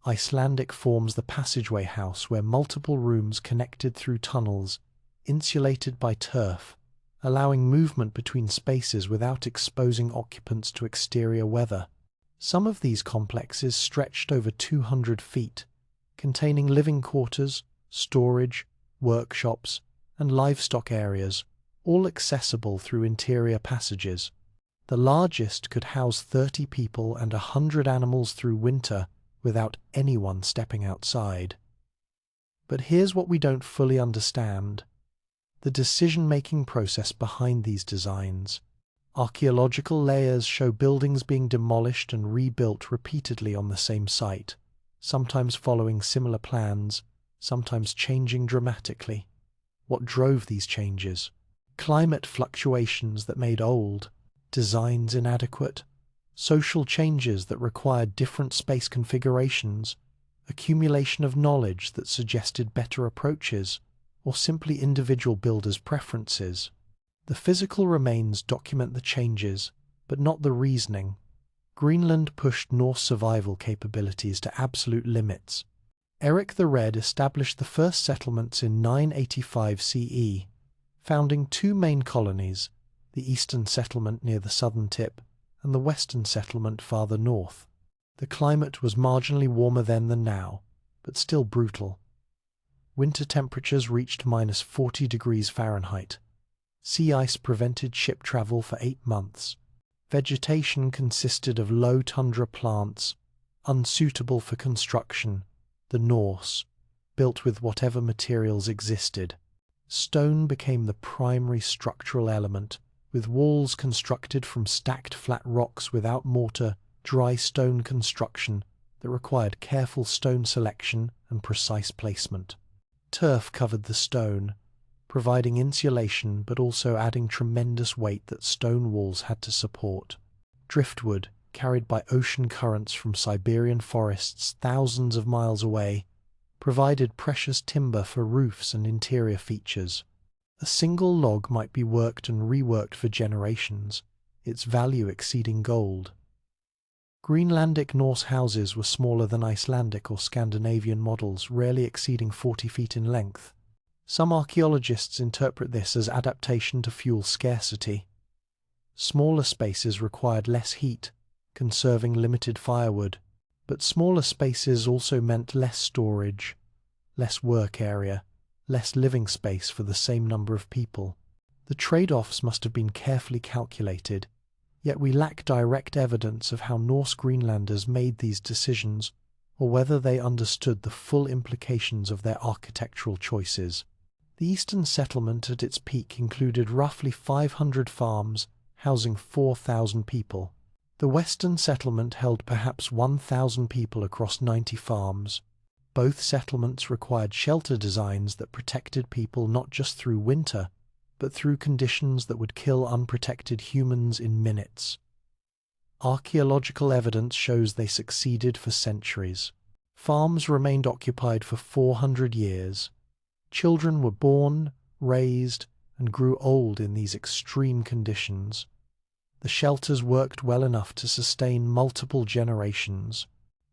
Icelandic forms the passageway house, where multiple rooms connected through tunnels, insulated by turf, allowing movement between spaces without exposing occupants to exterior weather. Some of these complexes stretched over 200 feet, containing living quarters, storage, workshops, and livestock areas, all accessible through interior passages. The largest could house 30 people and 100 animals through winter without anyone stepping outside. But here's what we don't fully understand: the decision-making process behind these designs. Archaeological layers show buildings being demolished and rebuilt repeatedly on the same site, sometimes following similar plans, sometimes changing dramatically. What drove these changes? Climate fluctuations that made old designs inadequate, social changes that required different space configurations, accumulation of knowledge that suggested better approaches, or simply individual builders' preferences. The physical remains document the changes, but not the reasoning. Greenland pushed Norse survival capabilities to absolute limits. Eric the Red established the first settlements in 985 CE, founding two main colonies, the eastern settlement near the southern tip and the western settlement farther north. The climate was marginally warmer then than now, but still brutal. Winter temperatures reached -40 degrees Fahrenheit. Sea ice prevented ship travel for 8 months. Vegetation consisted of low tundra plants, unsuitable for construction. The Norse built with whatever materials existed. Stone became the primary structural element, with walls constructed from stacked flat rocks without mortar, dry stone construction that required careful stone selection and precise placement. Turf covered the stone, providing insulation but also adding tremendous weight that stone walls had to support. Driftwood, carried by ocean currents from Siberian forests thousands of miles away, provided precious timber for roofs and interior features. A single log might be worked and reworked for generations, its value exceeding gold. Greenlandic Norse houses were smaller than Icelandic or Scandinavian models, rarely exceeding 40 feet in length. Some archaeologists interpret this as adaptation to fuel scarcity. Smaller spaces required less heat, conserving limited firewood, but smaller spaces also meant less storage, less work area, less living space for the same number of people. The trade-offs must have been carefully calculated, yet we lack direct evidence of how Norse Greenlanders made these decisions or whether they understood the full implications of their architectural choices. The eastern settlement at its peak included roughly 500 farms, housing 4,000 people. The western settlement held perhaps 1,000 people across 90 farms. Both settlements required shelter designs that protected people not just through winter, but through conditions that would kill unprotected humans in minutes. Archaeological evidence shows they succeeded for centuries. Farms remained occupied for 400 years. Children were born, raised, and grew old in these extreme conditions. The shelters worked well enough to sustain multiple generations,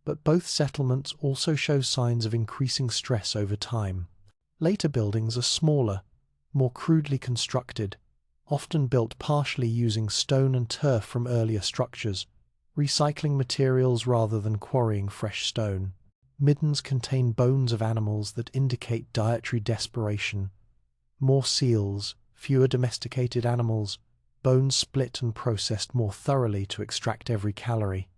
but both settlements also show signs of increasing stress over time. Later buildings are smaller, more crudely constructed, often built partially using stone and turf from earlier structures, recycling materials rather than quarrying fresh stone. Middens contain bones of animals that indicate dietary desperation. More seals, fewer domesticated animals, bones split and processed more thoroughly to extract every calorie.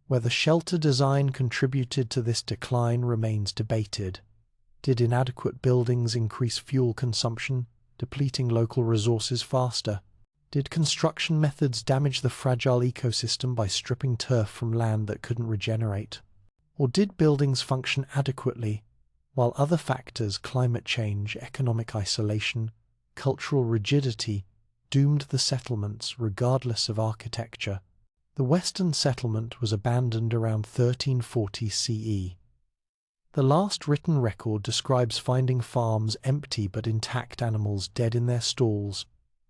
Whether shelter design contributed to this decline remains debated. Did inadequate buildings increase fuel consumption, depleting local resources faster? Did construction methods damage the fragile ecosystem by stripping turf from land that couldn't regenerate? Or did buildings function adequately, while other factors, climate change, economic isolation, cultural rigidity, doomed the settlements regardless of architecture? The western settlement was abandoned around 1340 CE. The last written record describes finding farms empty but intact animals dead in their stalls,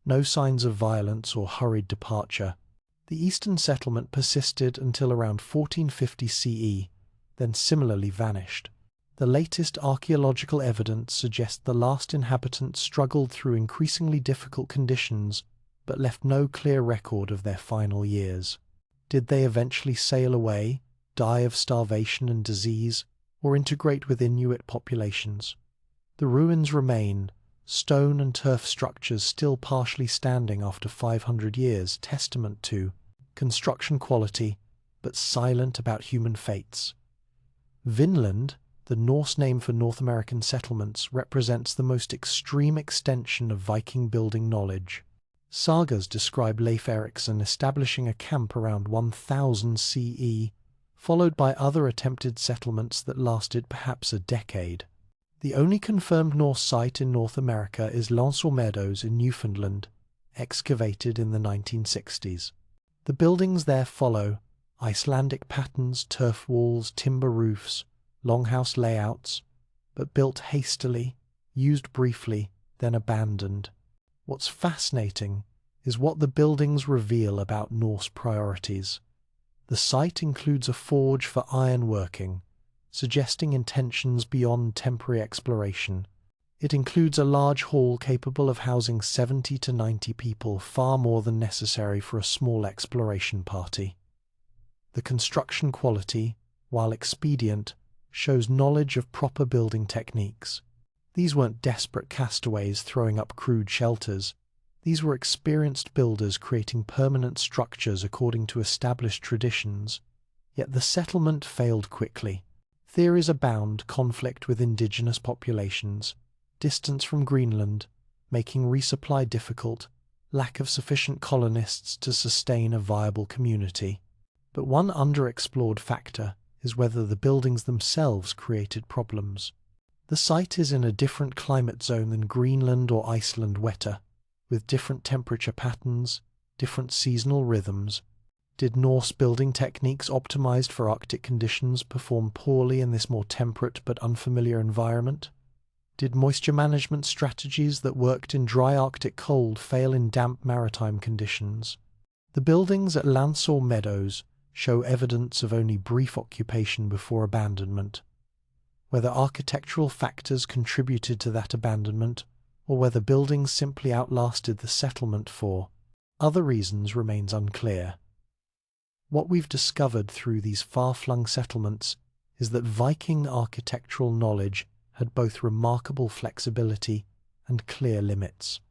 no signs of violence or hurried departure. The eastern settlement persisted until around 1450 CE, then similarly vanished. The latest archaeological evidence suggests the last inhabitants struggled through increasingly difficult conditions, but left no clear record of their final years. Did they eventually sail away, die of starvation and disease, or integrate with Inuit populations? The ruins remain, stone and turf structures still partially standing after 500 years, testament to construction quality, but silent about human fates. Vinland, the Norse name for North American settlements, represents the most extreme extension of Viking building knowledge. Sagas describe Leif Erikson establishing a camp around 1000 CE, followed by other attempted settlements that lasted perhaps a decade. The only confirmed Norse site in North America is Lancel Meadows in Newfoundland, excavated in the 1960s. The buildings there follow Icelandic patterns, turf walls, timber roofs, longhouse layouts, but built hastily, used briefly, then abandoned. What's fascinating is what the buildings reveal about Norse priorities. The site includes a forge for ironworking, suggesting intentions beyond temporary exploration. It includes a large hall capable of housing 70 to 90 people, far more than necessary for a small exploration party. The construction quality, while expedient, shows knowledge of proper building techniques. These weren't desperate castaways throwing up crude shelters. These were experienced builders creating permanent structures according to established traditions. Yet the settlement failed quickly. Theories abound: conflict with indigenous populations, distance from Greenland, making resupply difficult, lack of sufficient colonists to sustain a viable community. But one underexplored factor is whether the buildings themselves created problems. The site is in a different climate zone than Greenland or Iceland, wetter, with different temperature patterns, different seasonal rhythms. Did Norse building techniques optimized for Arctic conditions perform poorly in this more temperate but unfamiliar environment? Did moisture management strategies that worked in dry Arctic cold fail in damp maritime conditions? The buildings at Lancel Meadows show evidence of only brief occupation before abandonment. Whether architectural factors contributed to that abandonment, or whether buildings simply outlasted the settlement for other reasons, remains unclear. What we've discovered through these far-flung settlements is that Viking architectural knowledge had both remarkable flexibility and clear limits.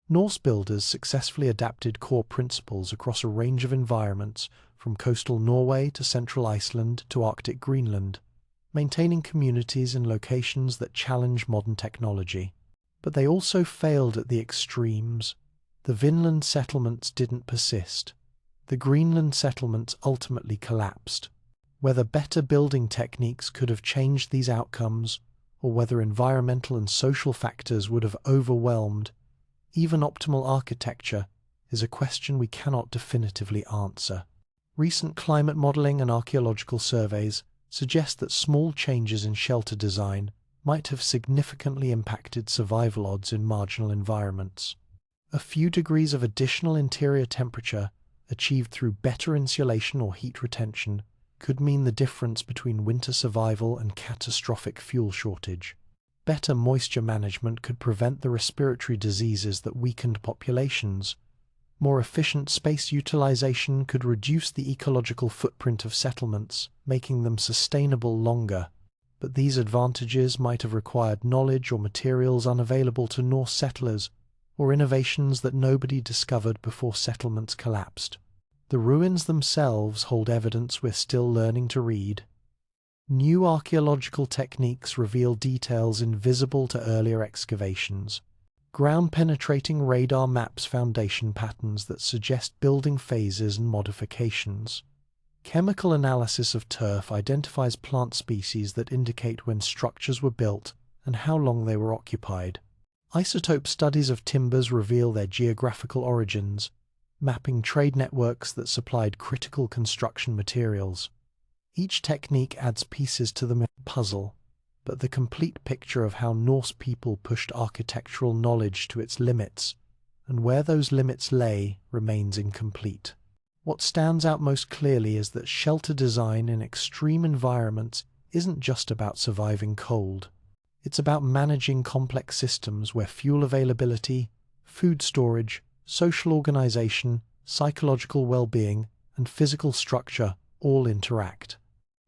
Norse builders successfully adapted core principles across a range of environments, from coastal Norway to central Iceland to Arctic Greenland, maintaining communities in locations that challenge modern technology. But they also failed at the extremes. The Vinland settlements didn't persist. The Greenland settlements ultimately collapsed. Whether better building techniques could have changed these outcomes, or whether environmental and social factors would have overwhelmed even optimal architecture, is a question we cannot definitively answer. Recent climate modeling and archaeological surveys suggest that small changes in shelter design might have significantly impacted survival odds in marginal environments. A few degrees of additional interior temperature achieved through better insulation or heat retention, could mean the difference between winter survival and catastrophic fuel shortage. Better moisture management could prevent the respiratory diseases that weakened populations. More efficient space utilization could reduce the ecological footprint of settlements, making them sustainable longer. But these advantages might have required knowledge or materials unavailable to Norse settlers, or innovations that nobody discovered before settlements collapsed. The ruins themselves hold evidence we're still learning to read. New archaeological techniques reveal details invisible to earlier excavations. Ground-penetrating radar maps foundation patterns that suggest building phases and modifications. Chemical analysis of turf identifies plant species that indicate when structures were built and how long they were occupied. Isotope studies of timbers reveal their geographical origins, mapping trade networks that supplied critical construction materials. Each technique adds pieces to the puzzle, but the complete picture of how Norse people pushed architectural knowledge to its limits, and where those limits lay, remains incomplete. What stands out most clearly is that shelter design in extreme environments isn't just about surviving cold. It's about managing complex systems where fuel availability, food storage, social organization, psychological well-being, and physical structure all interact.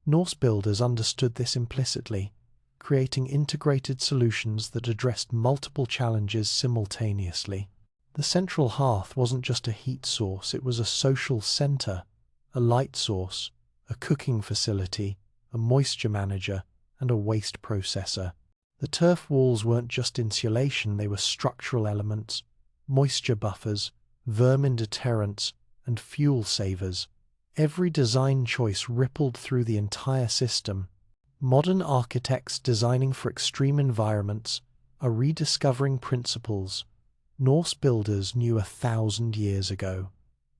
Norse builders understood this implicitly, creating integrated solutions that addressed multiple challenges simultaneously. The central hearth wasn't just a heat source, it was a social center, a light source, a cooking facility, a moisture manager, and a waste processor. The turf walls weren't just insulation, they were structural elements, moisture buffers, vermin deterrents, and fuel savers. Every design choice rippled through the entire system. Modern architects designing for extreme environments are rediscovering principles Norse builders knew 1,000 years ago.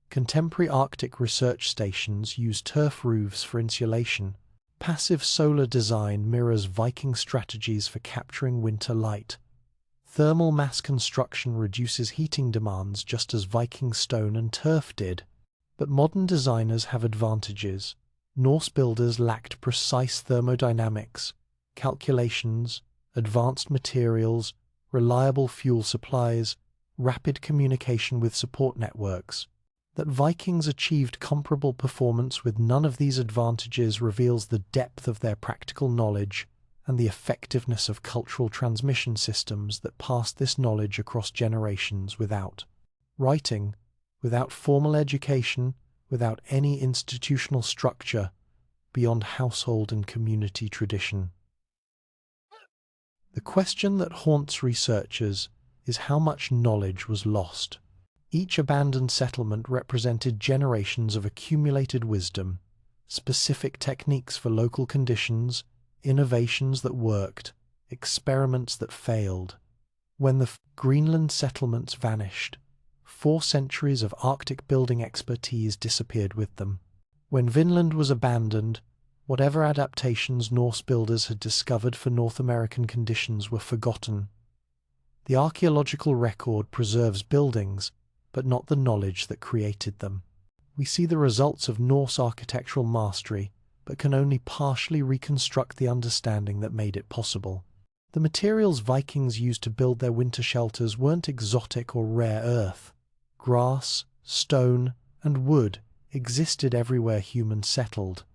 Contemporary Arctic research stations use turf roofs for insulation. Passive solar design mirrors Viking strategies for capturing winter light. Thermal mass construction reduces heating demands just as Viking stone and turf did. But modern designers have advantages. Norse builders lacked precise thermodynamics, calculations, advanced materials, reliable fuel supplies, rapid communication with support networks. That Vikings achieved comparable performance with none of these advantages reveals the depth of their practical knowledge and the effectiveness of cultural transmission systems that passed this knowledge across generations without writing, without formal education, without any institutional structure beyond household and community tradition. The question that haunts researchers is how much knowledge was lost. Each abandoned settlement represented generations of accumulated wisdom, specific techniques for local conditions, innovations that worked, experiments that failed. When the Greenland settlements vanished, 4 centuries of Arctic building expertise disappeared with them. When Vinland was abandoned, whatever adaptations Norse builders had discovered for North American conditions were forgotten. The archaeological record preserves buildings, but not the knowledge that created them. We see the results of Norse architectural mastery, but can only partially reconstruct the understanding that made it possible. The materials Vikings used to build their winter shelters weren't exotic or rare earth. Grass, stone, and wood existed everywhere humans settled.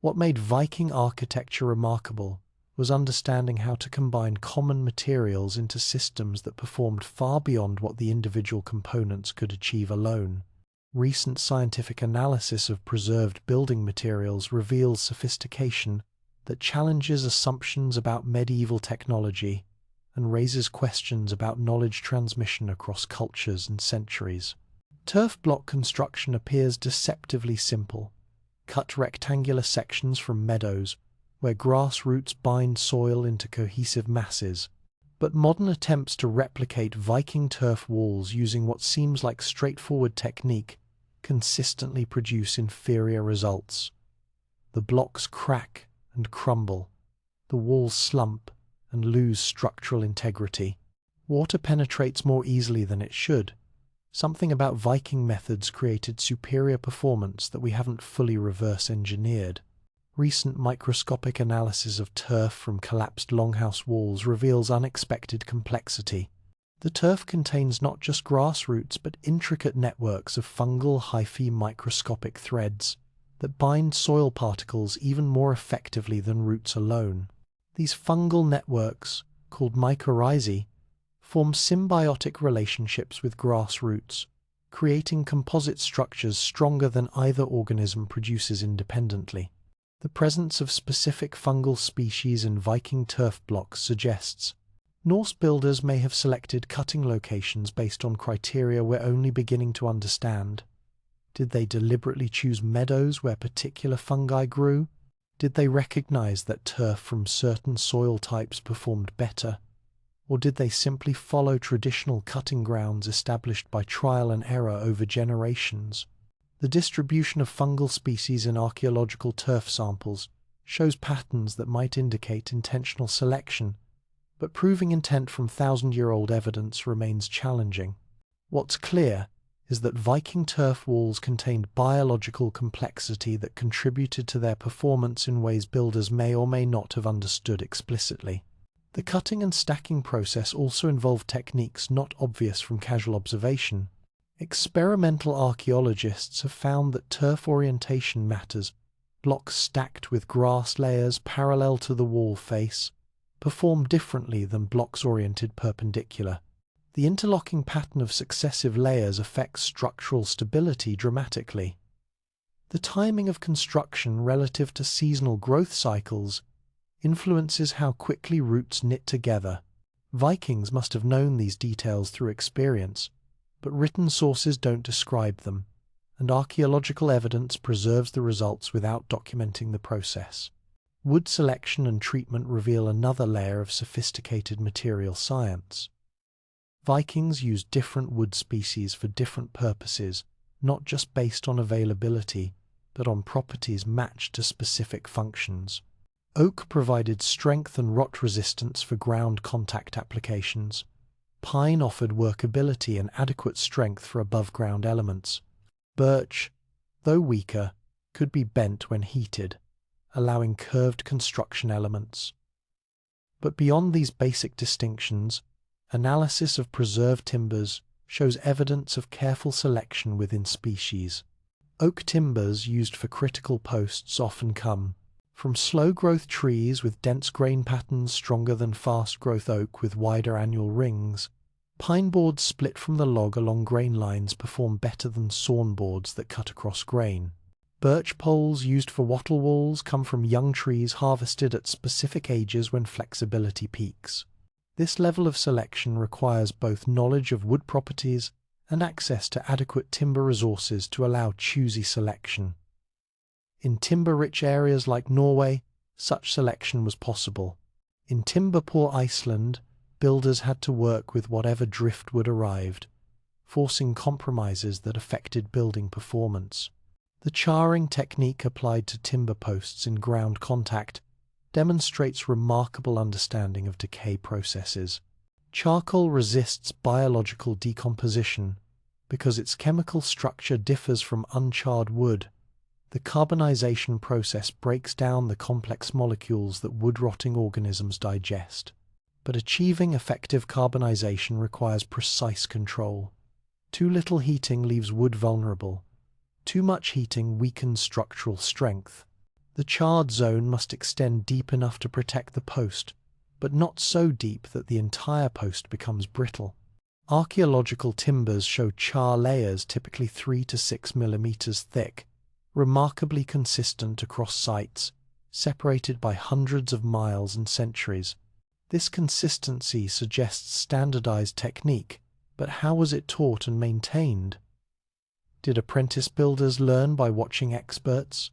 What made Viking architecture remarkable was understanding how to combine common materials into systems that performed far beyond what the individual components could achieve alone. Recent scientific analysis of preserved building materials reveals sophistication that challenges assumptions about medieval technology and raises questions about knowledge transmission across cultures and centuries. Turf block construction appears deceptively simple. Cut rectangular sections from meadows, where grass roots bind soil into cohesive masses. But modern attempts to replicate Viking turf walls using what seems like straightforward technique consistently produce inferior results. The blocks crack and crumble, the walls slump and lose structural integrity. Water penetrates more easily than it should, Something about Viking methods created superior performance that we haven't fully reverse engineered. Recent microscopic analysis of turf from collapsed longhouse walls reveals unexpected complexity. The turf contains not just grass roots but intricate networks of fungal hyphae microscopic threads that bind soil particles even more effectively than roots alone. These fungal networks, called mycorrhizae, form symbiotic relationships with grass roots, creating composite structures stronger than either organism produces independently. The presence of specific fungal species in Viking turf blocks suggests Norse builders may have selected cutting locations based on criteria we're only beginning to understand. Did they deliberately choose meadows where particular fungi grew? Did they recognize that turf from certain soil types performed better? Or did they simply follow traditional cutting grounds established by trial and error over generations? The distribution of fungal species in archaeological turf samples shows patterns that might indicate intentional selection, but proving intent from thousand-year-old evidence remains challenging. What's clear is that Viking turf walls contained biological complexity that contributed to their performance in ways builders may or may not have understood explicitly. The cutting and stacking process also involved techniques not obvious from casual observation. Experimental archaeologists have found that turf orientation matters. Blocks stacked with grass layers parallel to the wall face perform differently than blocks oriented perpendicular. The interlocking pattern of successive layers affects structural stability dramatically. The timing of construction relative to seasonal growth cycles influences how quickly roots knit together. Vikings must have known these details through experience, but written sources don't describe them, and archaeological evidence preserves the results without documenting the process. Wood selection and treatment reveal another layer of sophisticated material science. Vikings used different wood species for different purposes, not just based on availability, but on properties matched to specific functions. Oak provided strength and rot resistance for ground contact applications. Pine offered workability and adequate strength for above-ground elements. Birch, though weaker, could be bent when heated, allowing curved construction elements. But beyond these basic distinctions, analysis of preserved timbers shows evidence of careful selection within species. Oak timbers used for critical posts often come from slow-growth trees with dense grain patterns stronger than fast-growth oak with wider annual rings. Pine boards split from the log along grain lines perform better than sawn boards that cut across grain. Birch poles used for wattle walls come from young trees harvested at specific ages when flexibility peaks. This level of selection requires both knowledge of wood properties and access to adequate timber resources to allow choosy selection. In timber-rich areas like Norway, such selection was possible. In timber-poor Iceland, builders had to work with whatever driftwood arrived, forcing compromises that affected building performance. The charring technique applied to timber posts in ground contact demonstrates remarkable understanding of decay processes. Charcoal resists biological decomposition because its chemical structure differs from uncharred wood. The carbonization process breaks down the complex molecules that wood-rotting organisms digest. But achieving effective carbonization requires precise control. Too little heating leaves wood vulnerable. Too much heating weakens structural strength. The charred zone must extend deep enough to protect the post, but not so deep that the entire post becomes brittle. Archaeological timbers show char layers typically 3 to 6 millimeters thick, remarkably consistent across sites, separated by hundreds of miles and centuries. This consistency suggests standardized technique, but how was it taught and maintained? Did apprentice builders learn by watching experts?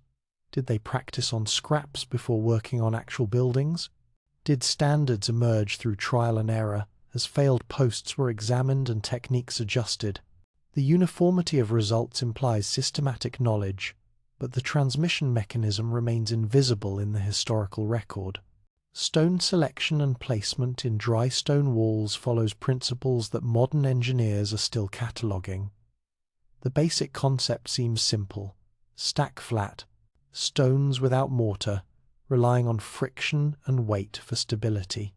Did they practice on scraps before working on actual buildings? Did standards emerge through trial and error as failed posts were examined and techniques adjusted? The uniformity of results implies systematic knowledge, but the transmission mechanism remains invisible in the historical record. Stone selection and placement in dry stone walls follows principles that modern engineers are still cataloguing. The basic concept seems simple: stack flat, stones without mortar, relying on friction and weight for stability.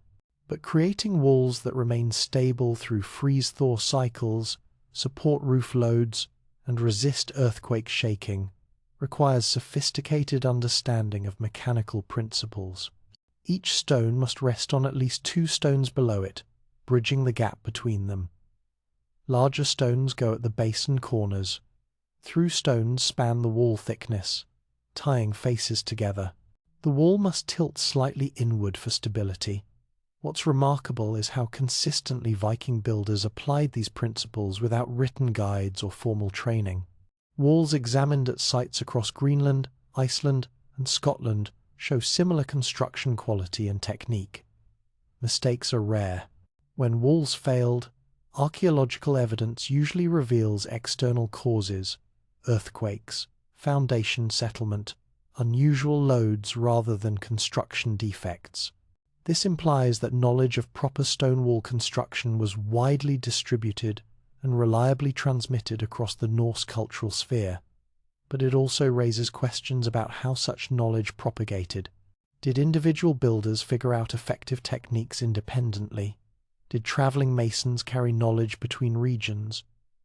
But creating walls that remain stable through freeze-thaw cycles, support roof loads, and resist earthquake shaking requires sophisticated understanding of mechanical principles. Each stone must rest on at least 2 stones below it, bridging the gap between them. Larger stones go at the base and corners. Through stones span the wall thickness, tying faces together. The wall must tilt slightly inward for stability. What's remarkable is how consistently Viking builders applied these principles without written guides or formal training. Walls examined at sites across Greenland, Iceland, and Scotland show similar construction quality and technique. Mistakes are rare. When walls failed, archaeological evidence usually reveals external causes: earthquakes, foundation settlement, unusual loads rather than construction defects. This implies that knowledge of proper stone wall construction was widely distributed and reliably transmitted across the Norse cultural sphere. But it also raises questions about how such knowledge propagated. Did individual builders figure out effective techniques independently? Did traveling masons carry knowledge between regions?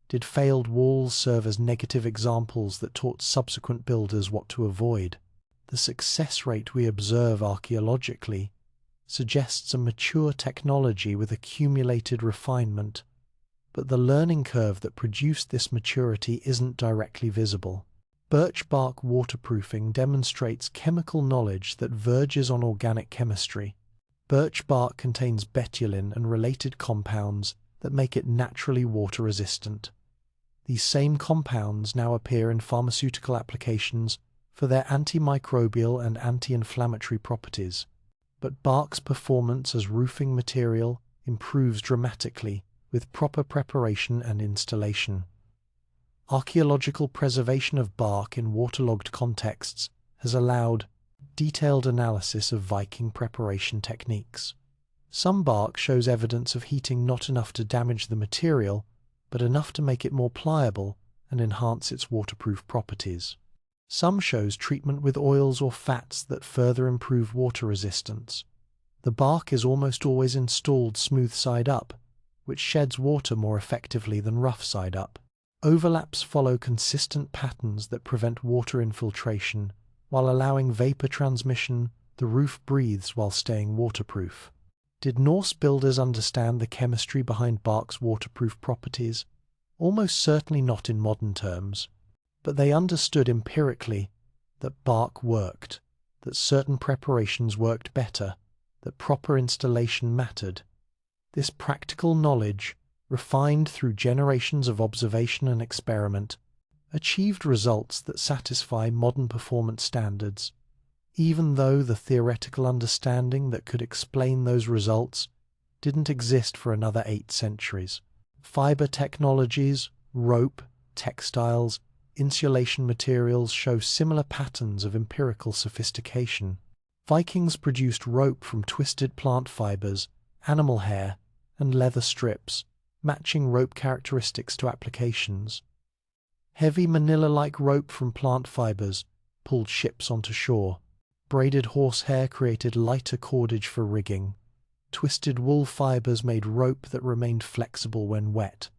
Did failed walls serve as negative examples that taught subsequent builders what to avoid? The success rate we observe archaeologically suggests a mature technology with accumulated refinement, but the learning curve that produced this maturity isn't directly visible. Birch bark waterproofing demonstrates chemical knowledge that verges on organic chemistry. Birch bark contains betulin and related compounds that make it naturally water-resistant. These same compounds now appear in pharmaceutical applications for their antimicrobial and anti-inflammatory properties. But bark's performance as roofing material improves dramatically with proper preparation and installation. Archaeological preservation of bark in waterlogged contexts has allowed detailed analysis of Viking preparation techniques. Some bark shows evidence of heating not enough to damage the material, but enough to make it more pliable and enhance its waterproof properties. Some shows treatment with oils or fats that further improve water resistance. The bark is almost always installed smooth side up, which sheds water more effectively than rough side up. Overlaps follow consistent patterns that prevent water infiltration. While allowing vapor transmission, the roof breathes while staying waterproof. Did Norse builders understand the chemistry behind bark's waterproof properties? Almost certainly not in modern terms. But they understood empirically that bark worked, that certain preparations worked better, that proper installation mattered. This practical knowledge, refined through generations of observation and experiment, achieved results that satisfy modern performance standards, even though the theoretical understanding that could explain those results didn't exist for another 8 centuries. Fiber technologies, rope, textiles, insulation materials show similar patterns of empirical sophistication. Vikings produced rope from twisted plant fibers, animal hair, and leather strips, matching rope characteristics to applications. Heavy manila-like rope from plant fibers pulled ships onto shore. Braided horsehair created lighter cordage for rigging. Twisted wool fibers made rope that remained flexible when wet.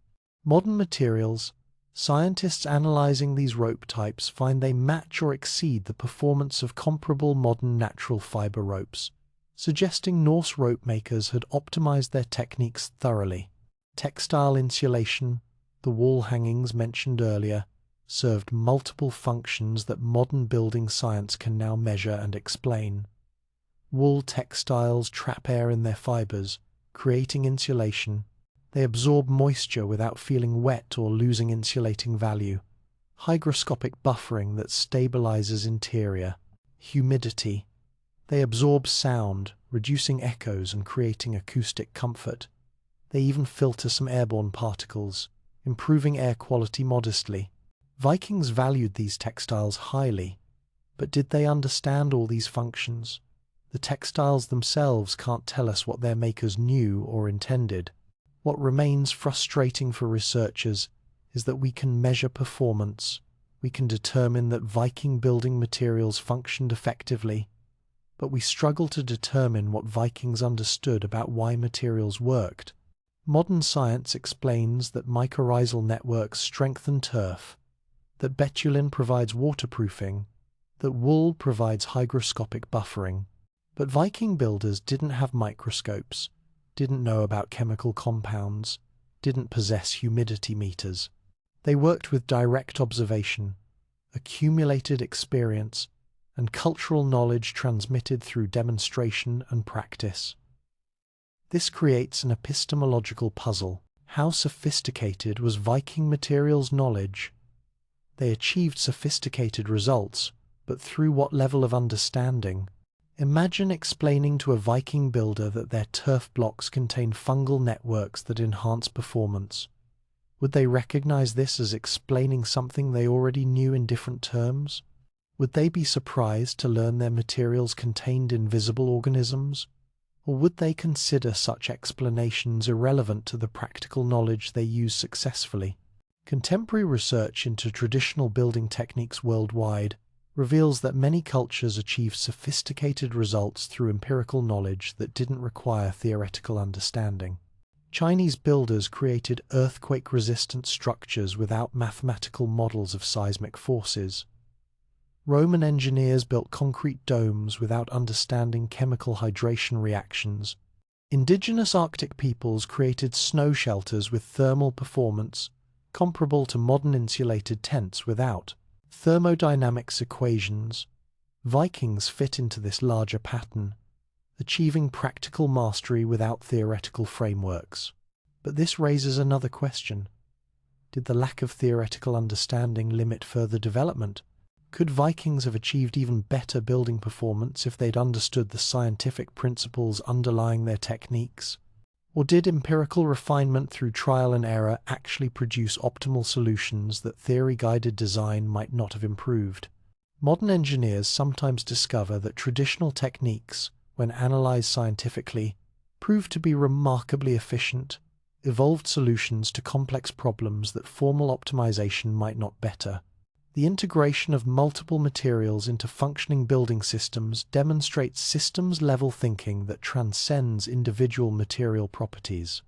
Modern materials, scientists analyzing these rope types find they match or exceed the performance of comparable modern natural fiber ropes, suggesting Norse rope makers had optimized their techniques thoroughly. Textile insulation, the wall hangings mentioned earlier, served multiple functions that modern building science can now measure and explain. Wool textiles trap air in their fibers, creating insulation. They absorb moisture without feeling wet or losing insulating value. Hygroscopic buffering that stabilizes interior. Humidity. They absorb sound, reducing echoes and creating acoustic comfort. They even filter some airborne particles, improving air quality modestly. Vikings valued these textiles highly, but did they understand all these functions? The textiles themselves can't tell us what their makers knew or intended. What remains frustrating for researchers is that we can measure performance. We can determine that Viking building materials functioned effectively, but we struggle to determine what Vikings understood about why materials worked. Modern science explains that mycorrhizal networks strengthen turf, that betulin provides waterproofing, that wool provides hygroscopic buffering. But Viking builders didn't have microscopes, didn't know about chemical compounds, didn't possess humidity meters. They worked with direct observation, accumulated experience, and cultural knowledge transmitted through demonstration and practice. This creates an epistemological puzzle. How sophisticated was Viking materials knowledge? They achieved sophisticated results, but through what level of understanding? Imagine explaining to a Viking builder that their turf blocks contain fungal networks that enhance performance. Would they recognize this as explaining something they already knew in different terms? Would they be surprised to learn their materials contained invisible organisms? Or would they consider such explanations irrelevant to the practical knowledge they use successfully? Contemporary research into traditional building techniques worldwide reveals that many cultures achieve sophisticated results through empirical knowledge that didn't require theoretical understanding. Chinese builders created earthquake-resistant structures without mathematical models of seismic forces. Roman engineers built concrete domes without understanding chemical hydration reactions. Indigenous Arctic peoples created snow shelters with thermal performance comparable to modern insulated tents without thermodynamics equations. Vikings fit into this larger pattern, achieving practical mastery without theoretical frameworks. But this raises another question. Did the lack of theoretical understanding limit further development? Could Vikings have achieved even better building performance if they'd understood the scientific principles underlying their techniques? Or did empirical refinement through trial and error actually produce optimal solutions that theory-guided design might not have improved? Modern engineers sometimes discover that traditional techniques, when analyzed scientifically, prove to be remarkably efficient, evolved solutions to complex problems that formal optimization might not better. The integration of multiple materials into functioning building systems demonstrates systems-level thinking that transcends individual material properties.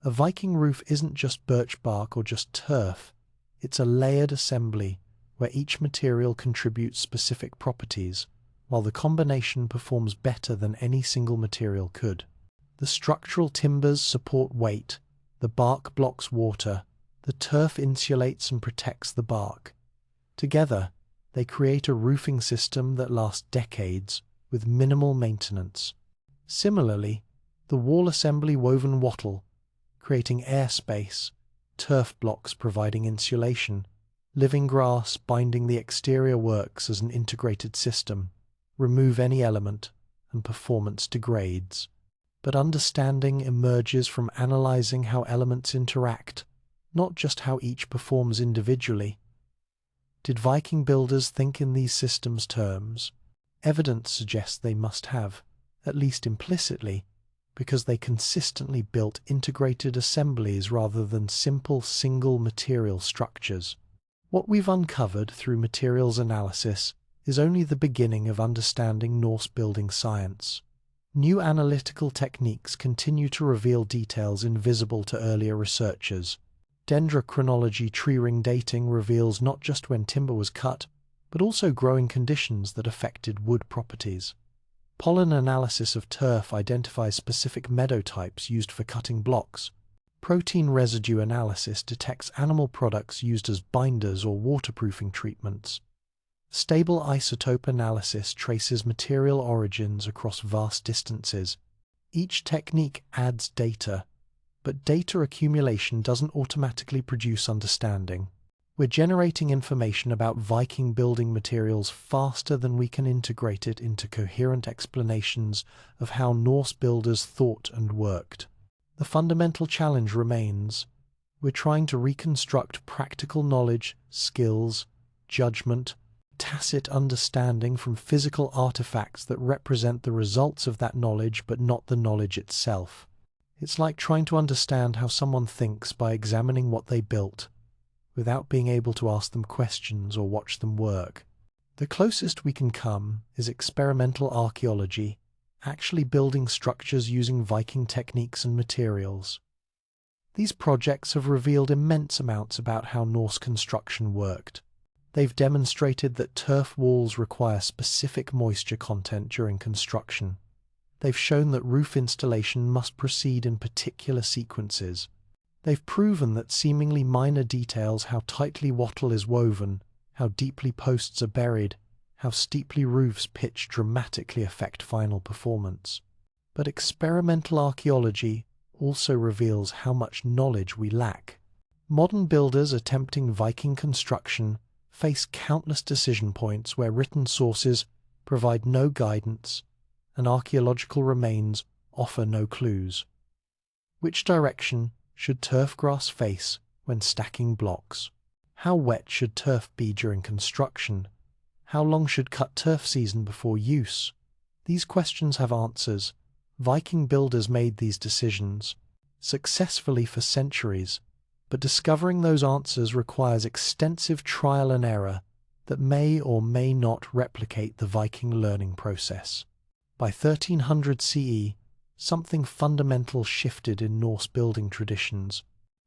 A Viking roof isn't just birch bark or just turf, it's a layered assembly where each material contributes specific properties, while the combination performs better than any single material could. The structural timbers support weight, the bark blocks water, the turf insulates and protects the bark. Together, they create a roofing system that lasts decades with minimal maintenance. Similarly, the wall assembly woven wattle, creating airspace, turf blocks providing insulation, living grass binding the exterior works as an integrated system. Remove any element, and performance degrades. But understanding emerges from analyzing how elements interact, not just how each performs individually. Did Viking builders think in these systems terms? Evidence suggests they must have, at least implicitly, because they consistently built integrated assemblies rather than simple single material structures. What we've uncovered through materials analysis is only the beginning of understanding Norse building science. New analytical techniques continue to reveal details invisible to earlier researchers. Dendrochronology tree ring dating reveals not just when timber was cut, but also growing conditions that affected wood properties. Pollen analysis of turf identifies specific meadow types used for cutting blocks. Protein residue analysis detects animal products used as binders or waterproofing treatments. Stable isotope analysis traces material origins across vast distances. Each technique adds data, but data accumulation doesn't automatically produce understanding. We're generating information about Viking building materials faster than we can integrate it into coherent explanations of how Norse builders thought and worked. The fundamental challenge remains. We're trying to reconstruct practical knowledge, skills, judgment, tacit understanding from physical artifacts that represent the results of that knowledge but not the knowledge itself. It's like trying to understand how someone thinks by examining what they built, without being able to ask them questions or watch them work. The closest we can come is experimental archaeology, actually building structures using Viking techniques and materials. These projects have revealed immense amounts about how Norse construction worked. They've demonstrated that turf walls require specific moisture content during construction. They've shown that roof installation must proceed in particular sequences. They've proven that seemingly minor details, how tightly wattle is woven, how deeply posts are buried, how steeply roofs pitch, dramatically affect final performance. But experimental archaeology also reveals how much knowledge we lack. Modern builders attempting Viking construction face countless decision points where written sources provide no guidance and archaeological remains offer no clues. Which direction should turf grass face when stacking blocks? How wet should turf be during construction? How long should cut turf season before use? These questions have answers. Viking builders made these decisions successfully for centuries, but discovering those answers requires extensive trial and error that may or may not replicate the Viking learning process. By 1300 CE, something fundamental shifted in Norse building traditions.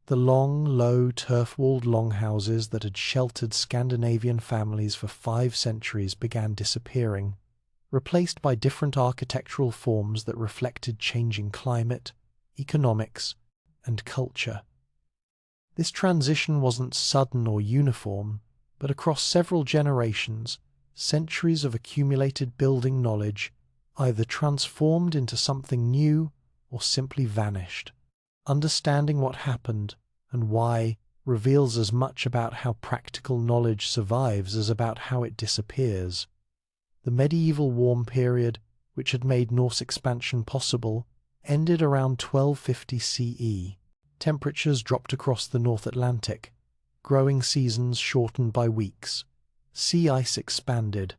The long, low, turf-walled longhouses that had sheltered Scandinavian families for 5 centuries began disappearing, replaced by different architectural forms that reflected changing climate, economics, and culture. This transition wasn't sudden or uniform, but across several generations, centuries of accumulated building knowledge either transformed into something new or simply vanished. Understanding what happened and why reveals as much about how practical knowledge survives as about how it disappears. The medieval warm period, which had made Norse expansion possible, ended around 1250 CE. Temperatures dropped across the North Atlantic. Growing seasons shortened by weeks. Sea ice expanded,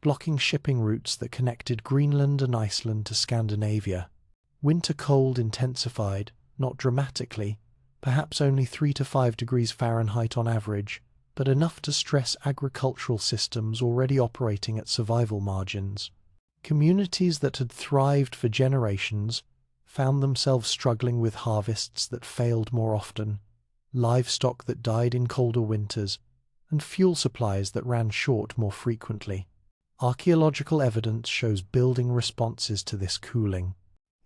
blocking shipping routes that connected Greenland and Iceland to Scandinavia. Winter cold intensified, not dramatically, perhaps only 3 to 5 degrees Fahrenheit on average, but enough to stress agricultural systems already operating at survival margins. Communities that had thrived for generations found themselves struggling with harvests that failed more often, livestock that died in colder winters, and fuel supplies that ran short more frequently. Archaeological evidence shows building responses to this cooling.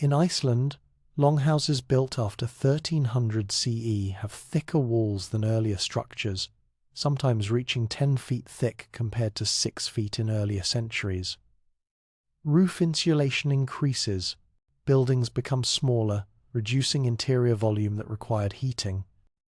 In Iceland, longhouses built after 1300 CE have thicker walls than earlier structures, sometimes reaching 10 feet thick compared to 6 feet in earlier centuries. Roof insulation increases. Buildings become smaller, reducing interior volume that required heating.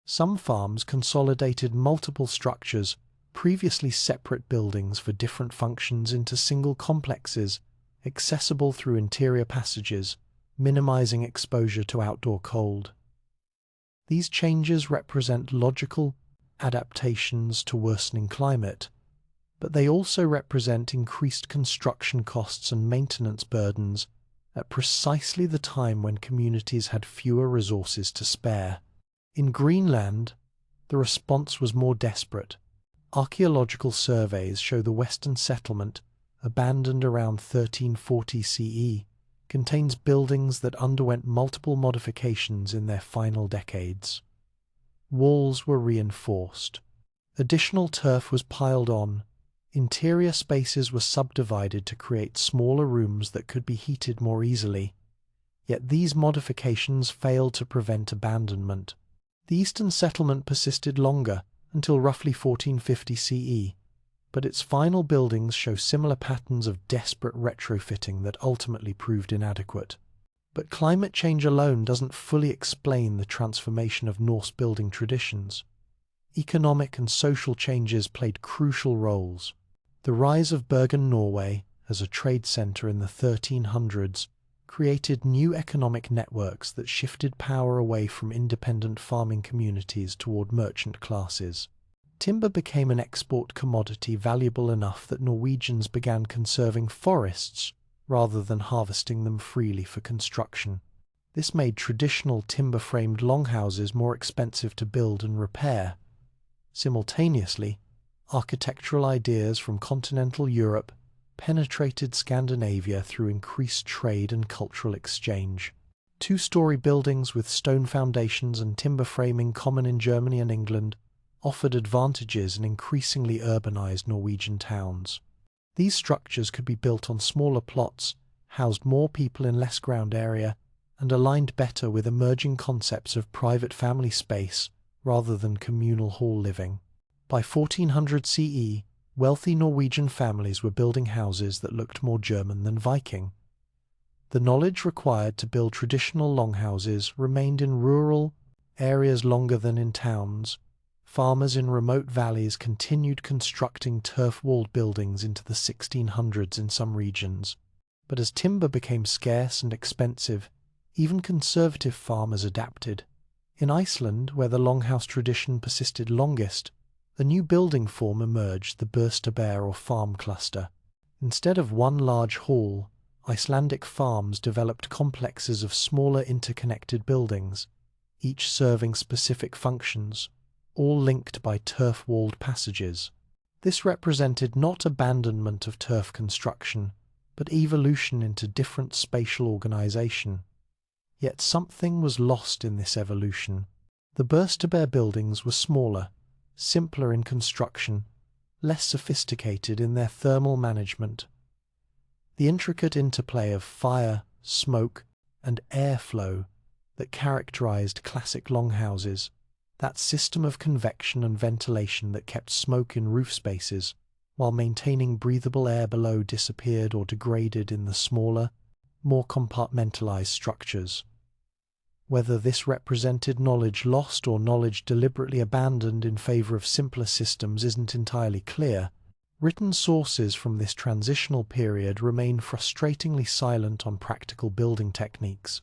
Some farms consolidated multiple structures, previously separate buildings for different functions, into single complexes, accessible through interior passages, minimizing exposure to outdoor cold. These changes represent logical adaptations to worsening climate, but they also represent increased construction costs and maintenance burdens at precisely the time when communities had fewer resources to spare. In Greenland, the response was more desperate. Archaeological surveys show the western settlement, abandoned around 1340 CE, contains buildings that underwent multiple modifications in their final decades. Walls were reinforced. Additional turf was piled on. Interior spaces were subdivided to create smaller rooms that could be heated more easily. Yet these modifications failed to prevent abandonment. The eastern settlement persisted longer, until roughly 1450 CE, but its final buildings show similar patterns of desperate retrofitting that ultimately proved inadequate. But climate change alone doesn't fully explain the transformation of Norse building traditions. Economic and social changes played crucial roles. The rise of Bergen, Norway, as a trade centre in the 1300s, created new economic networks that shifted power away from independent farming communities toward merchant classes. Timber became an export commodity valuable enough that Norwegians began conserving forests rather than harvesting them freely for construction. This made traditional timber-framed longhouses more expensive to build and repair. Simultaneously, architectural ideas from continental Europe penetrated Scandinavia through increased trade and cultural exchange. Two-story buildings with stone foundations and timber framing common in Germany and England offered advantages in increasingly urbanized Norwegian towns. These structures could be built on smaller plots, housed more people in less ground area, and aligned better with emerging concepts of private family space rather than communal hall living. By 1400 CE, wealthy Norwegian families were building houses that looked more German than Viking. The knowledge required to build traditional longhouses remained in rural areas longer than in towns. Farmers in remote valleys continued constructing turf-walled buildings into the 1600s in some regions. But as timber became scarce and expensive, even conservative farmers adapted. In Iceland, where the longhouse tradition persisted longest, a new building form emerged, the Bústaðir or farm cluster. Instead of one large hall, Icelandic farms developed complexes of smaller interconnected buildings, each serving specific functions, all linked by turf-walled passages. This represented not abandonment of turf construction, but evolution into different spatial organization. Yet something was lost in this evolution. The Bústaðir buildings were smaller, simpler in construction, less sophisticated in their thermal management. The intricate interplay of fire, smoke, and airflow that characterized classic longhouses, that system of convection and ventilation that kept smoke in roof spaces while maintaining breathable air below, disappeared or degraded in the smaller, more compartmentalized structures. Whether this represented knowledge lost or knowledge deliberately abandoned in favor of simpler systems isn't entirely clear. Written sources from this transitional period remain frustratingly silent on practical building techniques.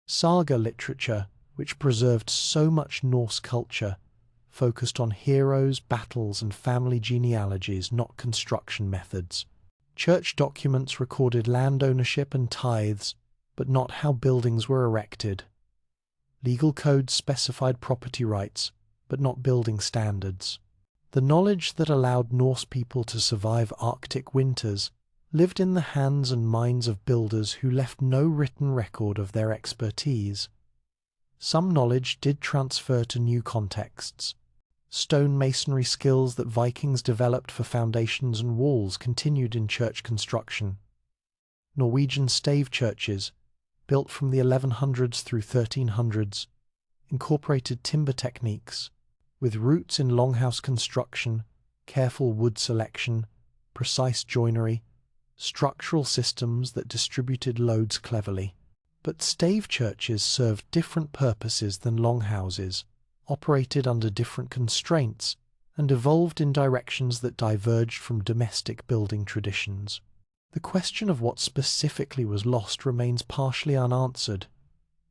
Saga literature, which preserved so much Norse culture, focused on heroes, battles, and family genealogies, not construction methods. Church documents recorded land ownership and tithes, but not how buildings were erected. Legal codes specified property rights, but not building standards. The knowledge that allowed Norse people to survive Arctic winters lived in the hands and minds of builders who left no written record of their expertise. Some knowledge did transfer to new contexts. Stone masonry skills that Vikings developed for foundations and walls continued in church construction. Norwegian stave churches, built from the 1100s through 1300s, incorporated timber techniques, with roots in longhouse construction, careful wood selection, precise joinery, structural systems that distributed loads cleverly. But stave churches served different purposes than longhouses, operated under different constraints, and evolved in directions that diverged from domestic building traditions. The question of what specifically was lost remains partially unanswered.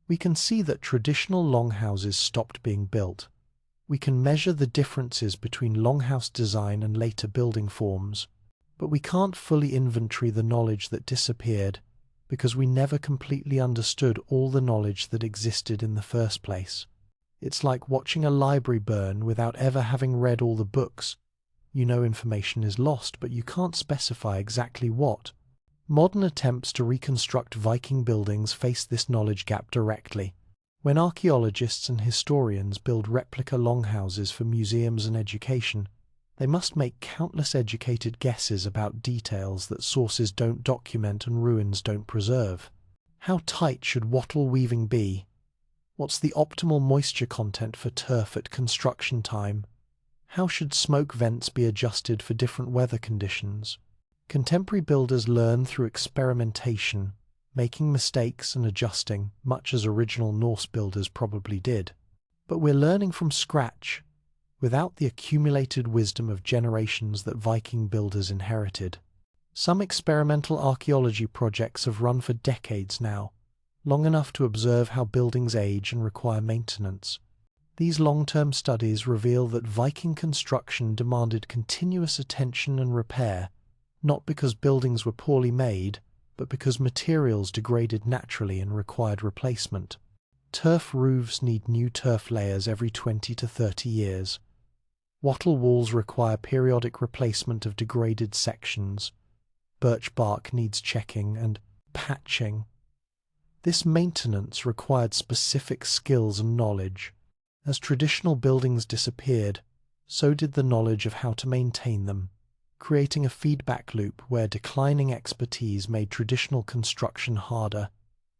We can see that traditional longhouses stopped being built. We can measure the differences between longhouse design and later building forms, but we can't fully inventory the knowledge that disappeared because we never completely understood all the knowledge that existed in the first place. It's like watching a library burn without ever having read all the books. You know information is lost, but you can't specify exactly what. Modern attempts to reconstruct Viking buildings face this knowledge gap directly. When archaeologists and historians build replica longhouses for museums and education, they must make countless educated guesses about details that sources don't document and ruins don't preserve. How tight should wattle weaving be? What's the optimal moisture content for turf at construction time? How should smoke vents be adjusted for different weather conditions? Contemporary builders learn through experimentation, making mistakes and adjusting, much as original Norse builders probably did. But we're learning from scratch, without the accumulated wisdom of generations that Viking builders inherited. Some experimental archaeology projects have run for decades now, long enough to observe how buildings age and require maintenance. These long-term studies reveal that Viking construction demanded continuous attention and repair, not because buildings were poorly made, but because materials degraded naturally and required replacement. Turf roofs need new turf layers every 20 to 30 years. Wattle walls require periodic replacement of degraded sections. Birch bark needs checking and patching. This maintenance required specific skills and knowledge. As traditional buildings disappeared, so did the knowledge of how to maintain them, creating a feedback loop where declining expertise made traditional construction harder,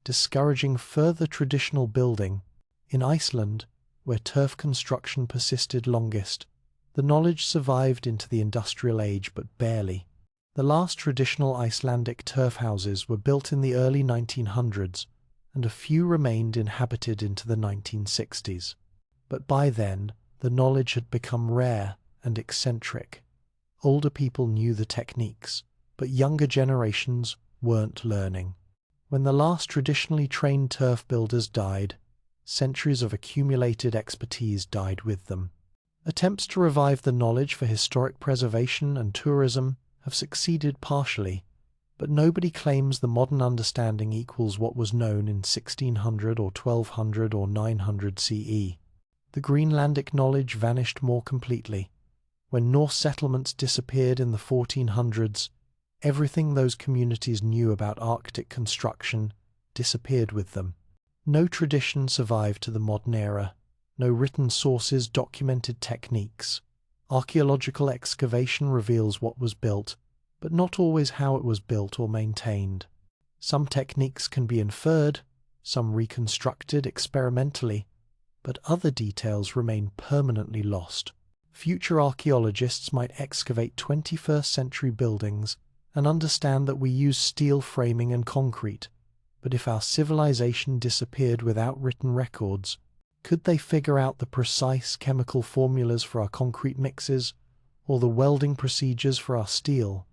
discouraging further traditional building. In Iceland, where turf construction persisted longest, the knowledge survived into the industrial age but barely. The last traditional Icelandic turf houses were built in the early 1900s, and a few remained inhabited into the 1960s. But by then, the knowledge had become rare and eccentric. Older people knew the techniques, but younger generations weren't learning. When the last traditionally trained turf builders died, centuries of accumulated expertise died with them. Attempts to revive the knowledge for historic preservation and tourism have succeeded partially, but nobody claims the modern understanding equals what was known in 1600 or 1200 or 900 CE. The Greenlandic knowledge vanished more completely. When Norse settlements disappeared in the 1400s, everything those communities knew about Arctic construction disappeared with them. No tradition survived to the modern era. No written sources documented techniques. Archaeological excavation reveals what was built, but not always how it was built or maintained. Some techniques can be inferred, some reconstructed experimentally, but other details remain permanently lost. Future archaeologists might excavate 21st century buildings and understand that we use steel framing and concrete, but if our civilization disappeared without written records, could they figure out the precise chemical formulas for our concrete mixes, or the welding procedures for our steel?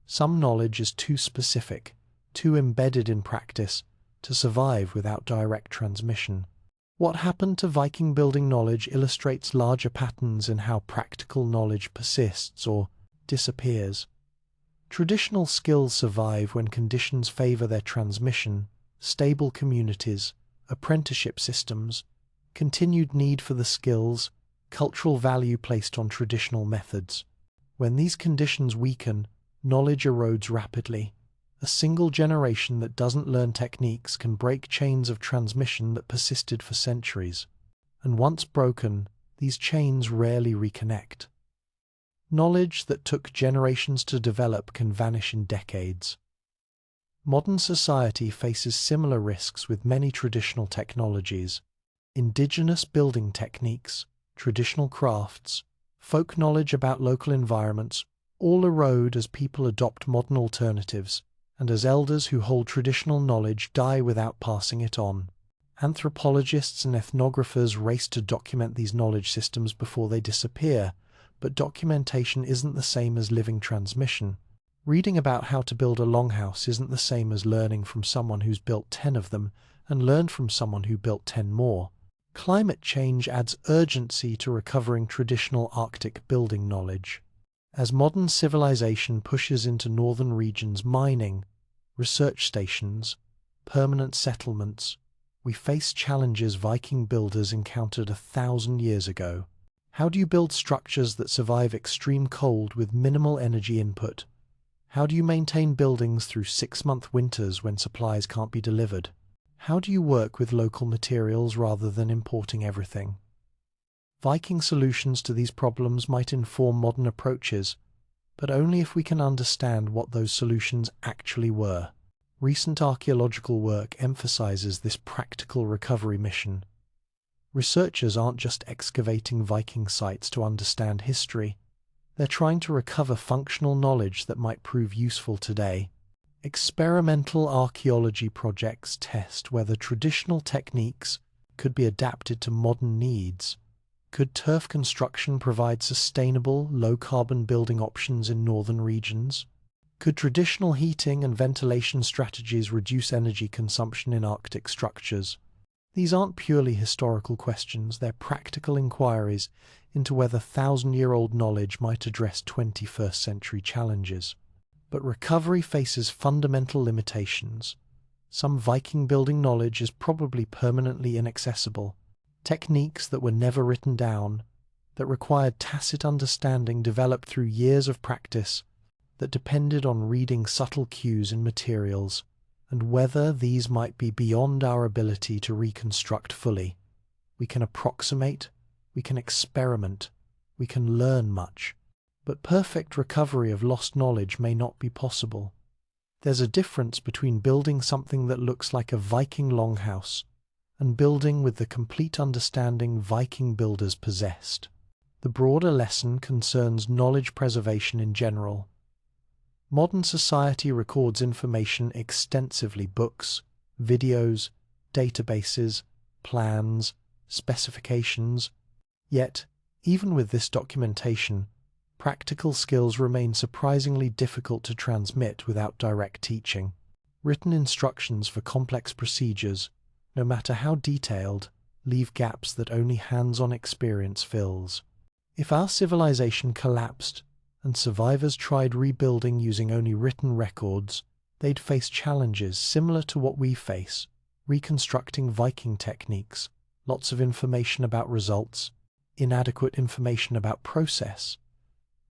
Some knowledge is too specific, too embedded in practice, to survive without direct transmission. What happened to Viking building knowledge illustrates larger patterns in how practical knowledge persists or disappears. Traditional skills survive when conditions favor their transmission: stable communities, apprenticeship systems, continued need for the skills, cultural value placed on traditional methods. When these conditions weaken, knowledge erodes rapidly. A single generation that doesn't learn techniques can break chains of transmission that persisted for centuries. And once broken, these chains rarely reconnect. Knowledge that took generations to develop can vanish in decades. Modern society faces similar risks with many traditional technologies. Indigenous building techniques, traditional crafts, folk knowledge about local environments all erode as people adopt modern alternatives, and as elders who hold traditional knowledge die without passing it on. Anthropologists and ethnographers race to document these knowledge systems before they disappear, but documentation isn't the same as living transmission. Reading about how to build a longhouse isn't the same as learning from someone who's built 10 of them and learned from someone who built 10 more. Climate change adds urgency to recovering traditional Arctic building knowledge. As modern civilization pushes into northern regions, mining, research stations, permanent settlements, we face challenges Viking builders encountered 1,000 years ago. How do you build structures that survive extreme cold with minimal energy input? How do you maintain buildings through 6-month winters when supplies can't be delivered? How do you work with local materials rather than importing everything? Viking solutions to these problems might inform modern approaches, but only if we can understand what those solutions actually were. Recent archaeological work emphasizes this practical recovery mission. Researchers aren't just excavating Viking sites to understand history. They're trying to recover functional knowledge that might prove useful today. Experimental archaeology projects test whether traditional techniques could be adapted to modern needs. Could turf construction provide sustainable, low-carbon building options in northern regions? Could traditional heating and ventilation strategies reduce energy consumption in Arctic structures? These aren't purely historical questions, they're practical inquiries into whether thousand-year-old knowledge might address 21st century challenges. But recovery faces fundamental limitations. Some Viking building knowledge is probably permanently inaccessible. Techniques that were never written down, that required tacit understanding developed through years of practice, that depended on reading subtle cues in materials, and whether these might be beyond our ability to reconstruct fully. We can approximate, we can experiment, we can learn much, but perfect recovery of lost knowledge may not be possible. There's a difference between building something that looks like a Viking longhouse and building with the complete understanding Viking builders possessed. The broader lesson concerns knowledge preservation in general. Modern society records information extensively: books, videos, databases, plans, specifications. Yet, even with this documentation, practical skills remain surprisingly difficult to transmit without direct teaching. Written instructions for complex procedures, no matter how detailed, leave gaps that only hands-on experience fills. If our civilization collapsed and survivors tried rebuilding using only written records, they'd face challenges similar to what we face: reconstructing Viking techniques, lots of information about results, inadequate information about process.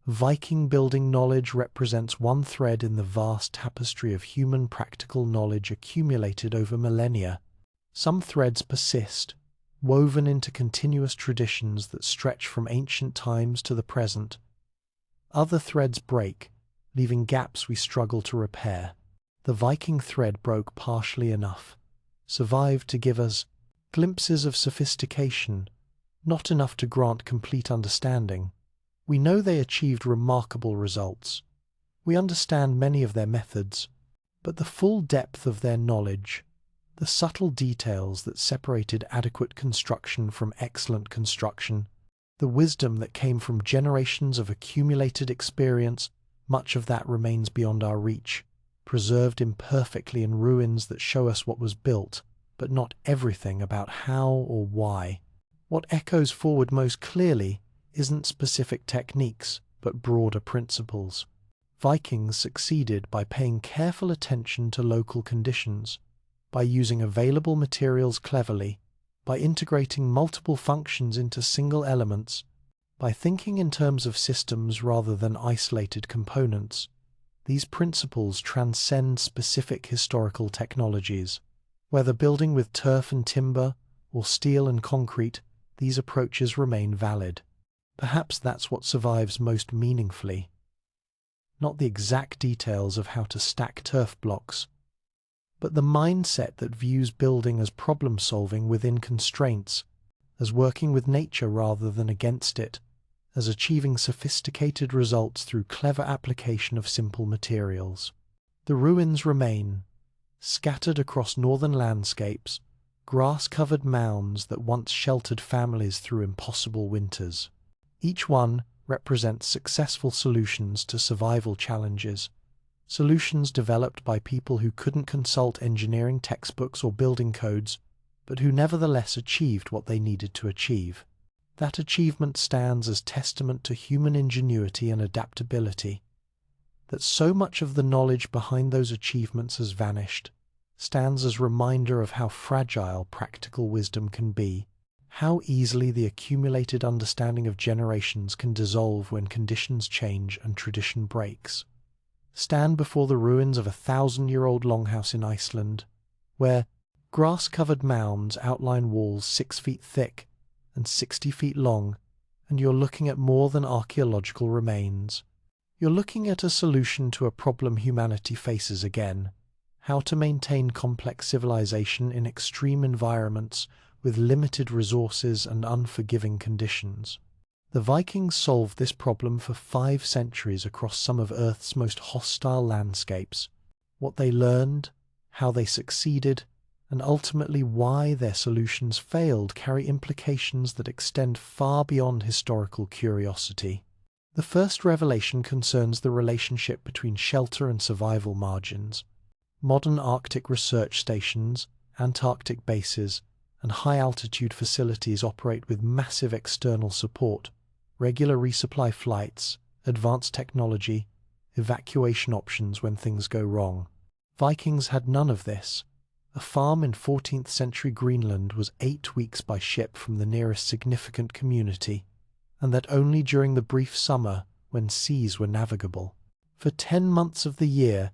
Viking building knowledge represents one thread in the vast tapestry of human practical knowledge accumulated over millennia. Some threads persist, woven into continuous traditions that stretch from ancient times to the present. Other threads break, leaving gaps we struggle to repair. The Viking thread broke partially enough, survived to give us glimpses of sophistication, not enough to grant complete understanding. We know they achieved remarkable results. We understand many of their methods, but the full depth of their knowledge, the subtle details that separated adequate construction from excellent construction, the wisdom that came from generations of accumulated experience, much of that remains beyond our reach, preserved imperfectly in ruins that show us what was built, but not everything about how or why. What echoes forward most clearly isn't specific techniques, but broader principles. Vikings succeeded by paying careful attention to local conditions, by using available materials cleverly, by integrating multiple functions into single elements, by thinking in terms of systems rather than isolated components. These principles transcend specific historical technologies. Whether building with turf and timber, or steel and concrete, these approaches remain valid. Perhaps that's what survives most meaningfully. Not the exact details of how to stack turf blocks, but the mindset that views building as problem-solving within constraints, as working with nature rather than against it, as achieving sophisticated results through clever application of simple materials. The ruins remain, scattered across northern landscapes, grass-covered mounds that once sheltered families through impossible winters. Each one represents successful solutions to survival challenges, solutions developed by people who couldn't consult engineering textbooks or building codes, but who nevertheless achieved what they needed to achieve. That achievement stands as testament to human ingenuity and adaptability. That so much of the knowledge behind those achievements has vanished stands as reminder of how fragile practical wisdom can be, how easily the accumulated understanding of generations can dissolve when conditions change and tradition breaks. Stand before the ruins of a 1,000-year-old longhouse in Iceland, where grass-covered mounds outline walls 6 feet thick and 60 feet long, and you're looking at more than archaeological remains. You're looking at a solution to a problem humanity faces again: how to maintain complex civilization in extreme environments with limited resources and unforgiving conditions. The Vikings solved this problem for 5 centuries across some of Earth's most hostile landscapes. What they learned, how they succeeded, and ultimately why their solutions failed carry implications that extend far beyond historical curiosity. The first revelation concerns the relationship between shelter and survival margins. Modern Arctic research stations, Antarctic bases, and high-altitude facilities operate with massive external support, regular resupply flights, advanced technology, evacuation options when things go wrong. Vikings had none of this. A farm in 14th century Greenland was 8 weeks by ship from the nearest significant community, and that only during the brief summer when seas were navigable. For 10 months of the year,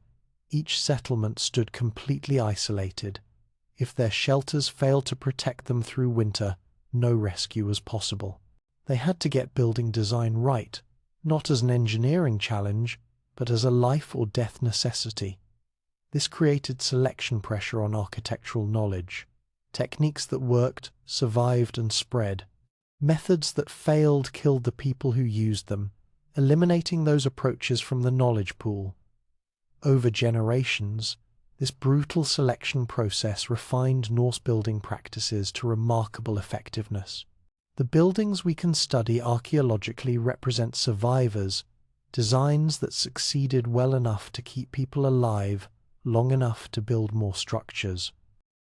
each settlement stood completely isolated. If their shelters failed to protect them through winter, no rescue was possible. They had to get building design right, not as an engineering challenge, but as a life or death necessity. This created selection pressure on architectural knowledge. Techniques that worked, survived and spread. Methods that failed killed the people who used them, eliminating those approaches from the knowledge pool. Over generations, this brutal selection process refined Norse building practices to remarkable effectiveness. The buildings we can study archaeologically represent survivors, designs that succeeded well enough to keep people alive long enough to build more structures.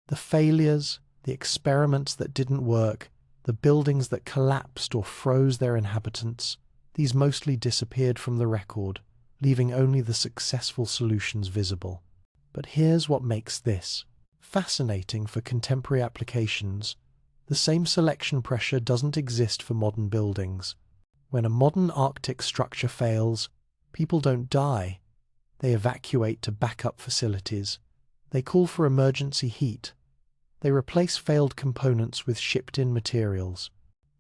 The failures, the experiments that didn't work, the buildings that collapsed or froze their inhabitants, these mostly disappeared from the record, leaving only the successful solutions visible. But here's what makes this fascinating for contemporary applications. The same selection pressure doesn't exist for modern buildings. When a modern Arctic structure fails, people don't die. They evacuate to backup facilities. They call for emergency heat. They replace failed components with shipped-in materials.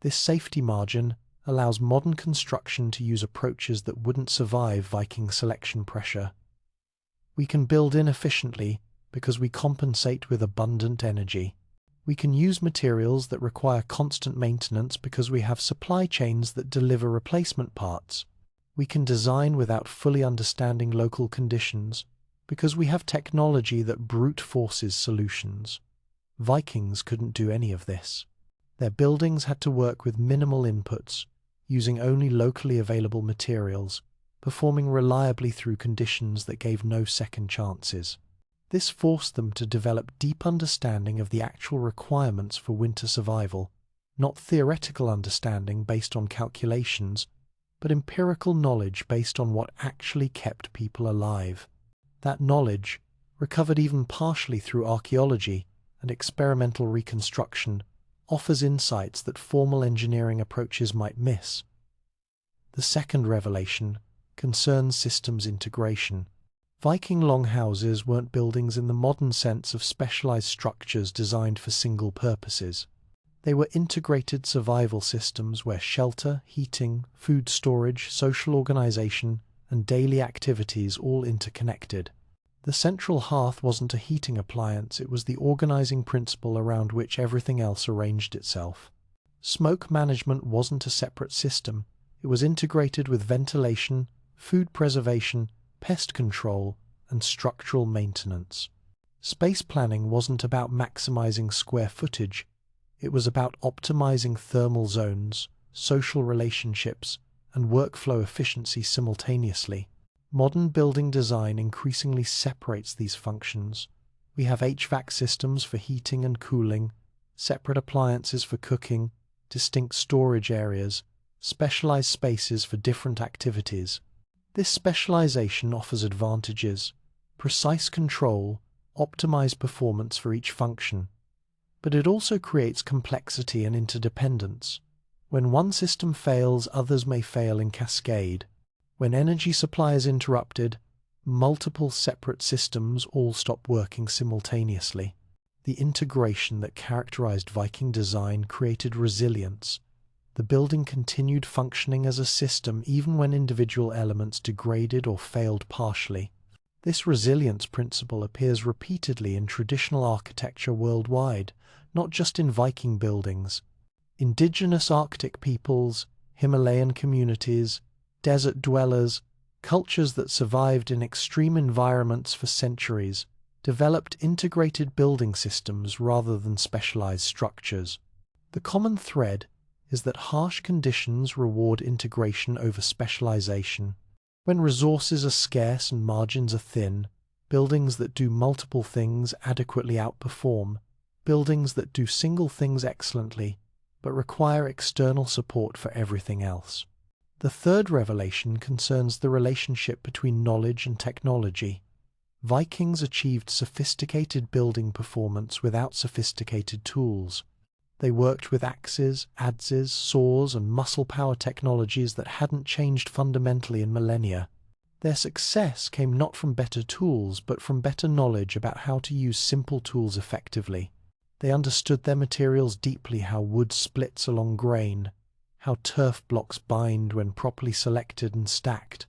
This safety margin allows modern construction to use approaches that wouldn't survive Viking selection pressure. We can build inefficiently because we compensate with abundant energy. We can use materials that require constant maintenance because we have supply chains that deliver replacement parts. We can design without fully understanding local conditions because we have technology that brute forces solutions. Vikings couldn't do any of this. Their buildings had to work with minimal inputs, using only locally available materials, performing reliably through conditions that gave no second chances. This forced them to develop deep understanding of the actual requirements for winter survival, not theoretical understanding based on calculations, but empirical knowledge based on what actually kept people alive. That knowledge, recovered even partially through archaeology and experimental reconstruction, offers insights that formal engineering approaches might miss. The second revelation concerns systems integration. Viking longhouses weren't buildings in the modern sense of specialized structures designed for single purposes. They were integrated survival systems where shelter, heating, food storage, social organization, and daily activities all interconnected. The central hearth wasn't a heating appliance, it was the organizing principle around which everything else arranged itself. Smoke management wasn't a separate system, it was integrated with ventilation, food preservation, pest control, and structural maintenance. Space planning wasn't about maximizing square footage, it was about optimizing thermal zones, social relationships, and workflow efficiency simultaneously. Modern building design increasingly separates these functions. We have HVAC systems for heating and cooling, separate appliances for cooking, distinct storage areas, specialized spaces for different activities. This specialization offers advantages: precise control, optimized performance for each function. But it also creates complexity and interdependence. When one system fails, others may fail in cascade. When energy supply is interrupted, multiple separate systems all stop working simultaneously. The integration that characterized Viking design created resilience. The building continued functioning as a system even when individual elements degraded or failed partially. This resilience principle appears repeatedly in traditional architecture worldwide, not just in Viking buildings. Indigenous Arctic peoples, Himalayan communities, desert dwellers, cultures that survived in extreme environments for centuries, developed integrated building systems rather than specialized structures. The common thread is that harsh conditions reward integration over specialization. When resources are scarce and margins are thin, buildings that do multiple things adequately outperform. buildings that do single things excellently, but require external support for everything else. The third revelation concerns the relationship between knowledge and technology. Vikings achieved sophisticated building performance without sophisticated tools. They worked with axes, adzes, saws, and muscle power technologies that hadn't changed fundamentally in millennia. Their success came not from better tools, but from better knowledge about how to use simple tools effectively. They understood their materials deeply, how wood splits along grain, how turf blocks bind when properly selected and stacked,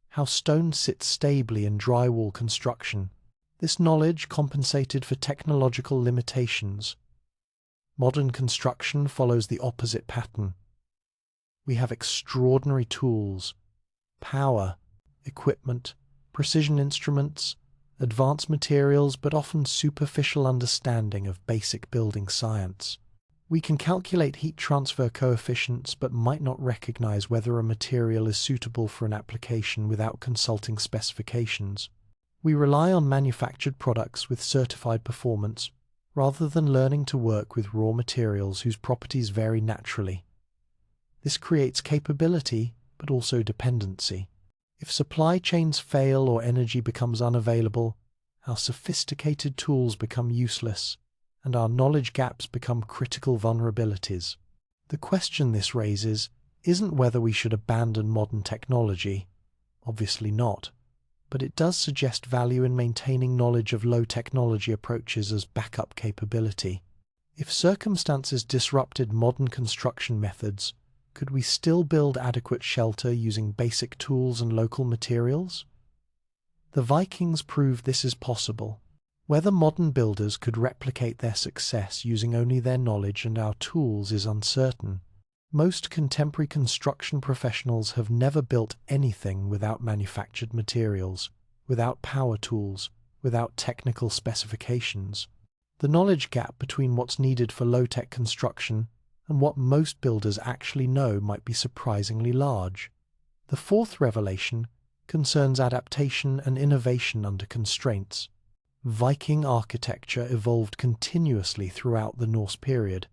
how stone sits stably in drywall construction. This knowledge compensated for technological limitations. Modern construction follows the opposite pattern. We have extraordinary tools, power, equipment, precision instruments, advanced materials, but often superficial understanding of basic building science. We can calculate heat transfer coefficients, but might not recognize whether a material is suitable for an application without consulting specifications. We rely on manufactured products with certified performance, rather than learning to work with raw materials whose properties vary naturally. This creates capability, but also dependency. If supply chains fail or energy becomes unavailable, our sophisticated tools become useless, and our knowledge gaps become critical vulnerabilities. The question this raises isn't whether we should abandon modern technology. Obviously not. But it does suggest value in maintaining knowledge of low-technology approaches as backup capability. If circumstances disrupted modern construction methods, could we still build adequate shelter using basic tools and local materials? The Vikings proved this is possible. Whether modern builders could replicate their success using only their knowledge and our tools is uncertain. Most contemporary construction professionals have never built anything without manufactured materials, without power tools, without technical specifications. The knowledge gap between what's needed for low-tech construction and what most builders actually know might be surprisingly large. The fourth revelation concerns adaptation and innovation under constraints. Viking architecture evolved continuously throughout the Norse period,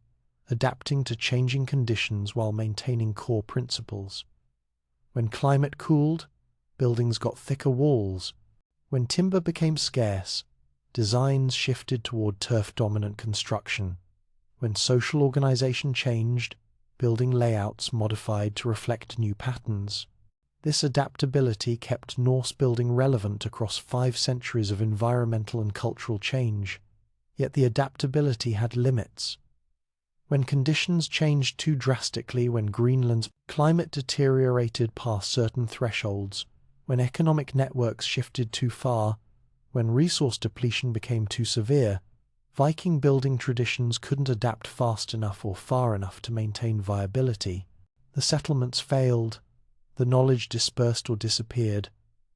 adapting to changing conditions while maintaining core principles. When climate cooled, buildings got thicker walls. When timber became scarce, designs shifted toward turf-dominant construction. When social organization changed, building layouts modified to reflect new patterns. This adaptability kept Norse building relevant across 5 centuries of environmental and cultural change. Yet the adaptability had limits. When conditions changed too drastically, when Greenland's climate deteriorated past certain thresholds, when economic networks shifted too far, when resource depletion became too severe, Viking building traditions couldn't adapt fast enough or far enough to maintain viability. The settlements failed, the knowledge dispersed or disappeared,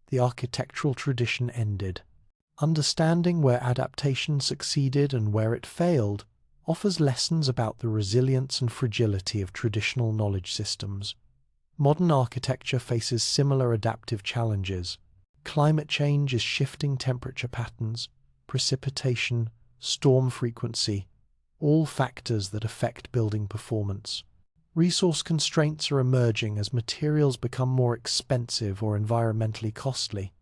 the architectural tradition ended. Understanding where adaptation succeeded and where it failed offers lessons about the resilience and fragility of traditional knowledge systems. Modern architecture faces similar adaptive challenges. Climate change is shifting temperature patterns, precipitation, storm frequency, all factors that affect building performance. Resource constraints are emerging as materials become more expensive or environmentally costly.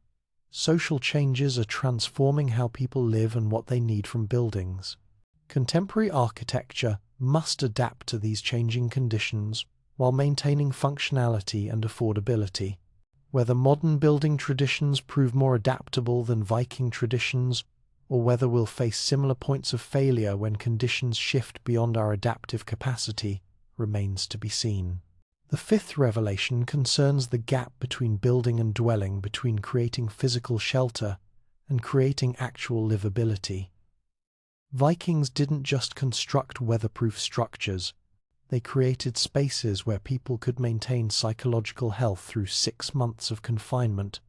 Social changes are transforming how people live and what they need from buildings. Contemporary architecture must adapt to these changing conditions while maintaining functionality and affordability. Whether modern building traditions prove more adaptable than Viking traditions, or whether we'll face similar points of failure when conditions shift beyond our adaptive capacity, remains to be seen. The fifth revelation concerns the gap between building and dwelling, between creating physical shelter and creating actual livability. Vikings didn't just construct weatherproof structures, they created spaces where people could maintain psychological health through 6 months of confinement,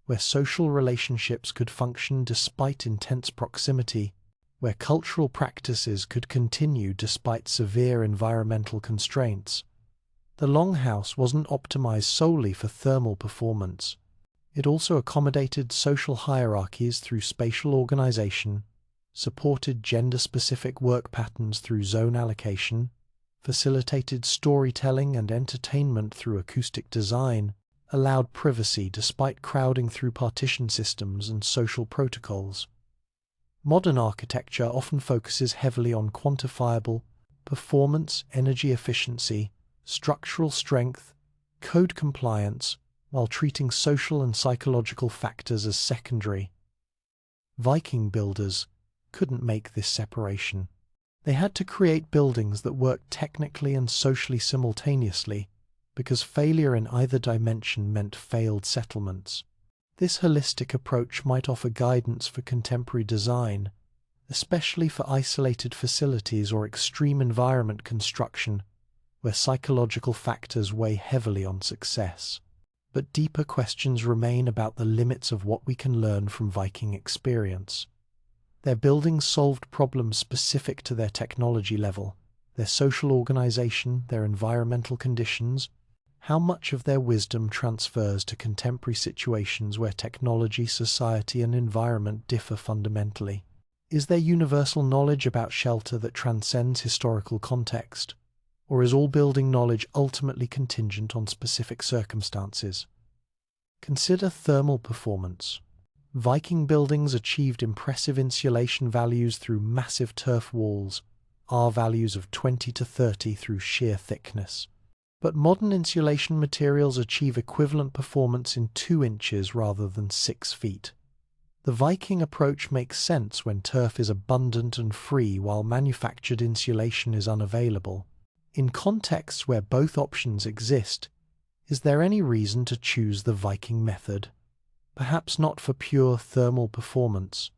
where social relationships could function despite intense proximity, where cultural practices could continue despite severe environmental constraints. The longhouse wasn't optimized solely for thermal performance. It also accommodated social hierarchies through spatial organization, supported gender-specific work patterns through zone allocation, facilitated storytelling and entertainment through acoustic design, allowed privacy despite crowding through partition systems and social protocols. Modern architecture often focuses heavily on quantifiable performance, energy efficiency, structural strength, code compliance, while treating social and psychological factors as secondary. Viking builders couldn't make this separation. They had to create buildings that worked technically and socially simultaneously, because failure in either dimension meant failed settlements. This holistic approach might offer guidance for contemporary design, especially for isolated facilities or extreme environment construction, where psychological factors weigh heavily on success. But deeper questions remain about the limits of what we can learn from Viking experience. Their buildings solved problems specific to their technology level, their social organization, their environmental conditions. How much of their wisdom transfers to contemporary situations where technology, society, and environment differ fundamentally? Is there universal knowledge about shelter that transcends historical context? Or is all building knowledge ultimately contingent on specific circumstances? Consider thermal performance. Viking buildings achieved impressive insulation values through massive turf walls, R values of 20 to 30 through sheer thickness. But modern insulation materials achieve equivalent performance in 2 inches rather than 6 feet. The Viking approach makes sense when turf is abundant and free while manufactured insulation is unavailable. In contexts where both options exist, is there any reason to choose the Viking method? Perhaps not for pure thermal performance,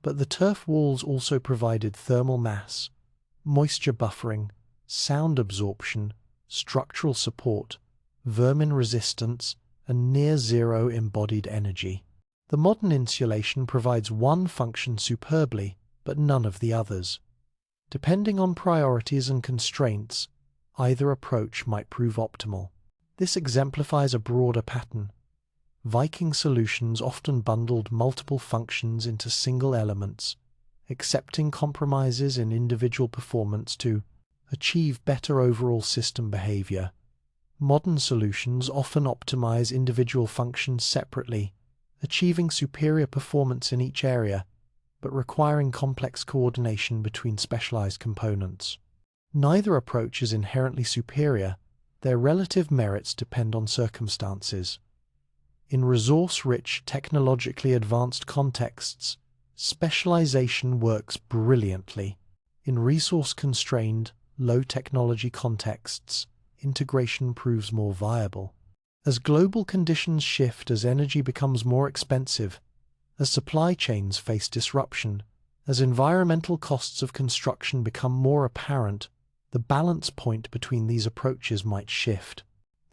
but the turf walls also provided thermal mass, moisture buffering, sound absorption, structural support, vermin resistance, and near-zero embodied energy. The modern insulation provides one function superbly, but none of the others. Depending on priorities and constraints, either approach might prove optimal. This exemplifies a broader pattern. Viking solutions often bundled multiple functions into single elements, accepting compromises in individual performance to achieve better overall system behavior. Modern solutions often optimize individual functions separately, achieving superior performance in each area, but requiring complex coordination between specialized components. Neither approach is inherently superior. Their relative merits depend on circumstances. In resource-rich, technologically advanced contexts, specialization works brilliantly. In resource-constrained, low-technology contexts, integration proves more viable. As global conditions shift, as energy becomes more expensive, as supply chains face disruption, as environmental costs of construction become more apparent, the balance point between these approaches might shift.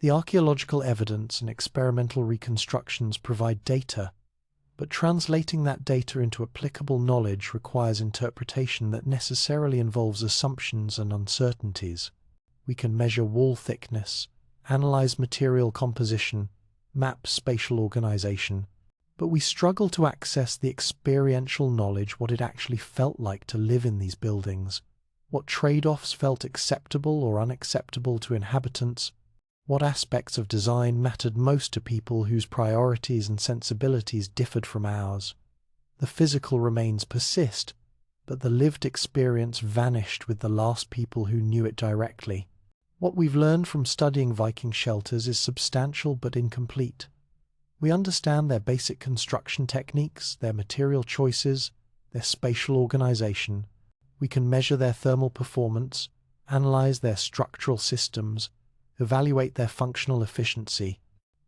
The archaeological evidence and experimental reconstructions provide data, but translating that data into applicable knowledge requires interpretation that necessarily involves assumptions and uncertainties. We can measure wall thickness, analyze material composition, map spatial organization, but we struggle to access the experiential knowledge, what it actually felt like to live in these buildings, what trade-offs felt acceptable or unacceptable to inhabitants, what aspects of design mattered most to people whose priorities and sensibilities differed from ours. The physical remains persist, but the lived experience vanished with the last people who knew it directly. What we've learned from studying Viking shelters is substantial but incomplete. We understand their basic construction techniques, their material choices, their spatial organization. We can measure their thermal performance, analyze their structural systems, evaluate their functional efficiency.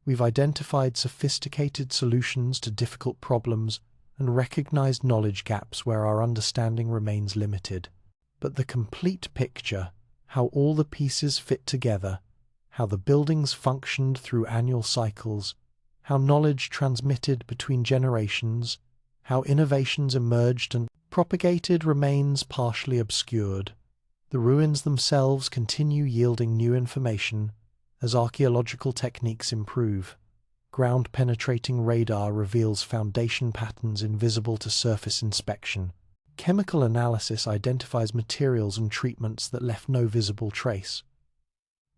We've identified sophisticated solutions to difficult problems and recognized knowledge gaps where our understanding remains limited. But the complete picture, how all the pieces fit together, how the buildings functioned through annual cycles, how knowledge transmitted between generations, how innovations emerged and propagated remains partially obscured. The ruins themselves continue yielding new information as archaeological techniques improve. Ground-penetrating radar reveals foundation patterns invisible to surface inspection. Chemical analysis identifies materials and treatments that left no visible trace.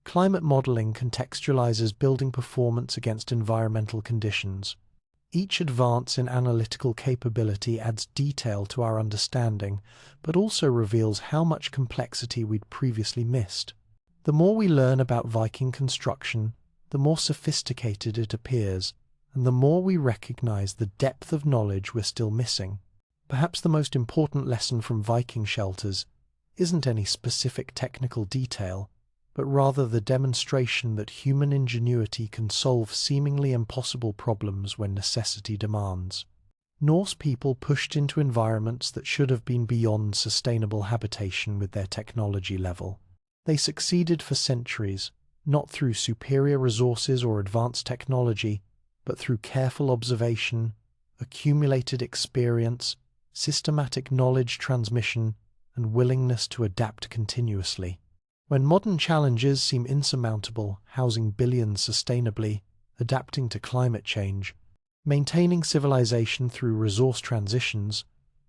Climate modeling contextualizes building performance against environmental conditions. Each advance in analytical capability adds detail to our understanding, but also reveals how much complexity we'd previously missed. The more we learn about Viking construction, the more sophisticated it appears, and the more we recognize the depth of knowledge we're still missing. Perhaps the most important lesson from Viking shelters isn't any specific technical detail, but rather the demonstration that human ingenuity can solve seemingly impossible problems when necessity demands. Norse people pushed into environments that should have been beyond sustainable habitation with their technology level. They succeeded for centuries, not through superior resources or advanced technology, but through careful observation, accumulated experience, systematic knowledge transmission, and willingness to adapt continuously. When modern challenges seem insurmountable, housing billions sustainably, adapting to climate change, maintaining civilization through resource transitions,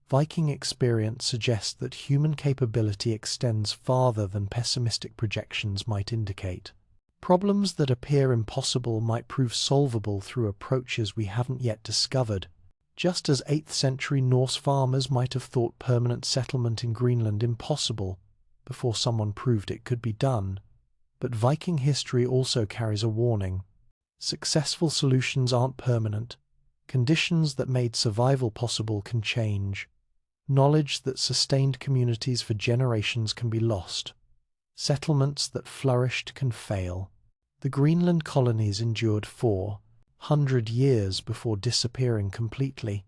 Viking experience suggests that human capability extends farther than pessimistic projections might indicate. Problems that appear impossible might prove solvable through approaches we haven't yet discovered, just as 8th century Norse farmers might have thought permanent settlement in Greenland impossible before someone proved it could be done. But Viking history also carries a warning. Successful solutions aren't permanent. Conditions that made survival possible can change. Knowledge that sustained communities for generations can be lost. Settlements that flourished can fail. The Greenland colonies endured 400 years before disappearing completely.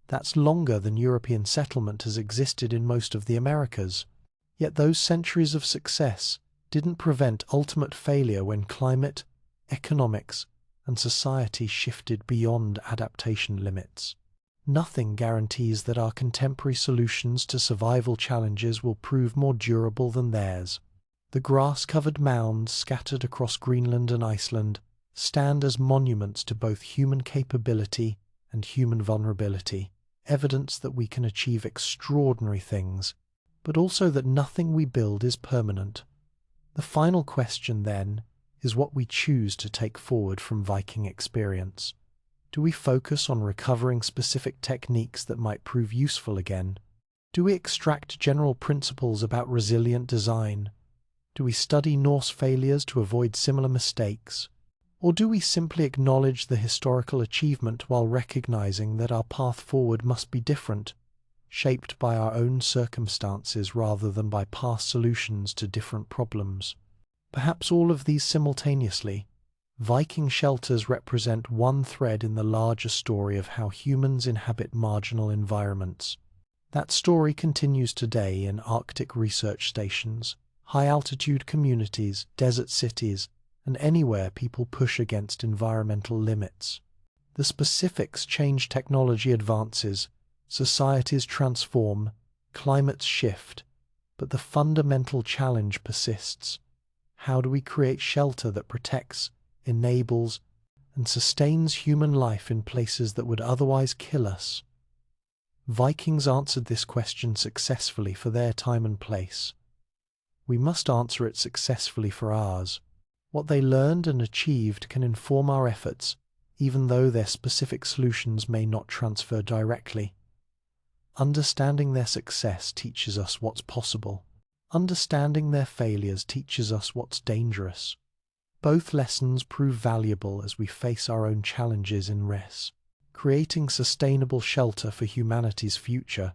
That's longer than European settlement has existed in most of the Americas. Yet those centuries of success didn't prevent ultimate failure when climate, economics, and society shifted beyond adaptation limits. Nothing guarantees that our contemporary solutions to survival challenges will prove more durable than theirs. The grass-covered mounds scattered across Greenland and Iceland stand as monuments to both human capability and human vulnerability, evidence that we can achieve extraordinary things, but also that nothing we build is permanent. The final question, then, is what we choose to take forward from Viking experience. Do we focus on recovering specific techniques that might prove useful again? Do we extract general principles about resilient design? Do we study Norse failures to avoid similar mistakes? Or do we simply acknowledge the historical achievement while recognizing that our path forward must be different, shaped by our own circumstances rather than by past solutions to different problems? Perhaps all of these simultaneously. Viking shelters represent one thread in the larger story of how humans inhabit marginal environments. That story continues today in Arctic research stations, high-altitude communities, desert cities, and anywhere people push against environmental limits. The specifics change, technology advances, societies transform, climates shift, but the fundamental challenge persists. How do we create shelter that protects, enables, and sustains human life in places that would otherwise kill us? Vikings answered this question successfully for their time and place. We must answer it successfully for ours. What they learned and achieved can inform our efforts, even though their specific solutions may not transfer directly. Understanding their success teaches us what's possible. Understanding their failures teaches us what's dangerous. Both lessons prove valuable as we face our own challenges in race. Creating sustainable shelter for humanity's future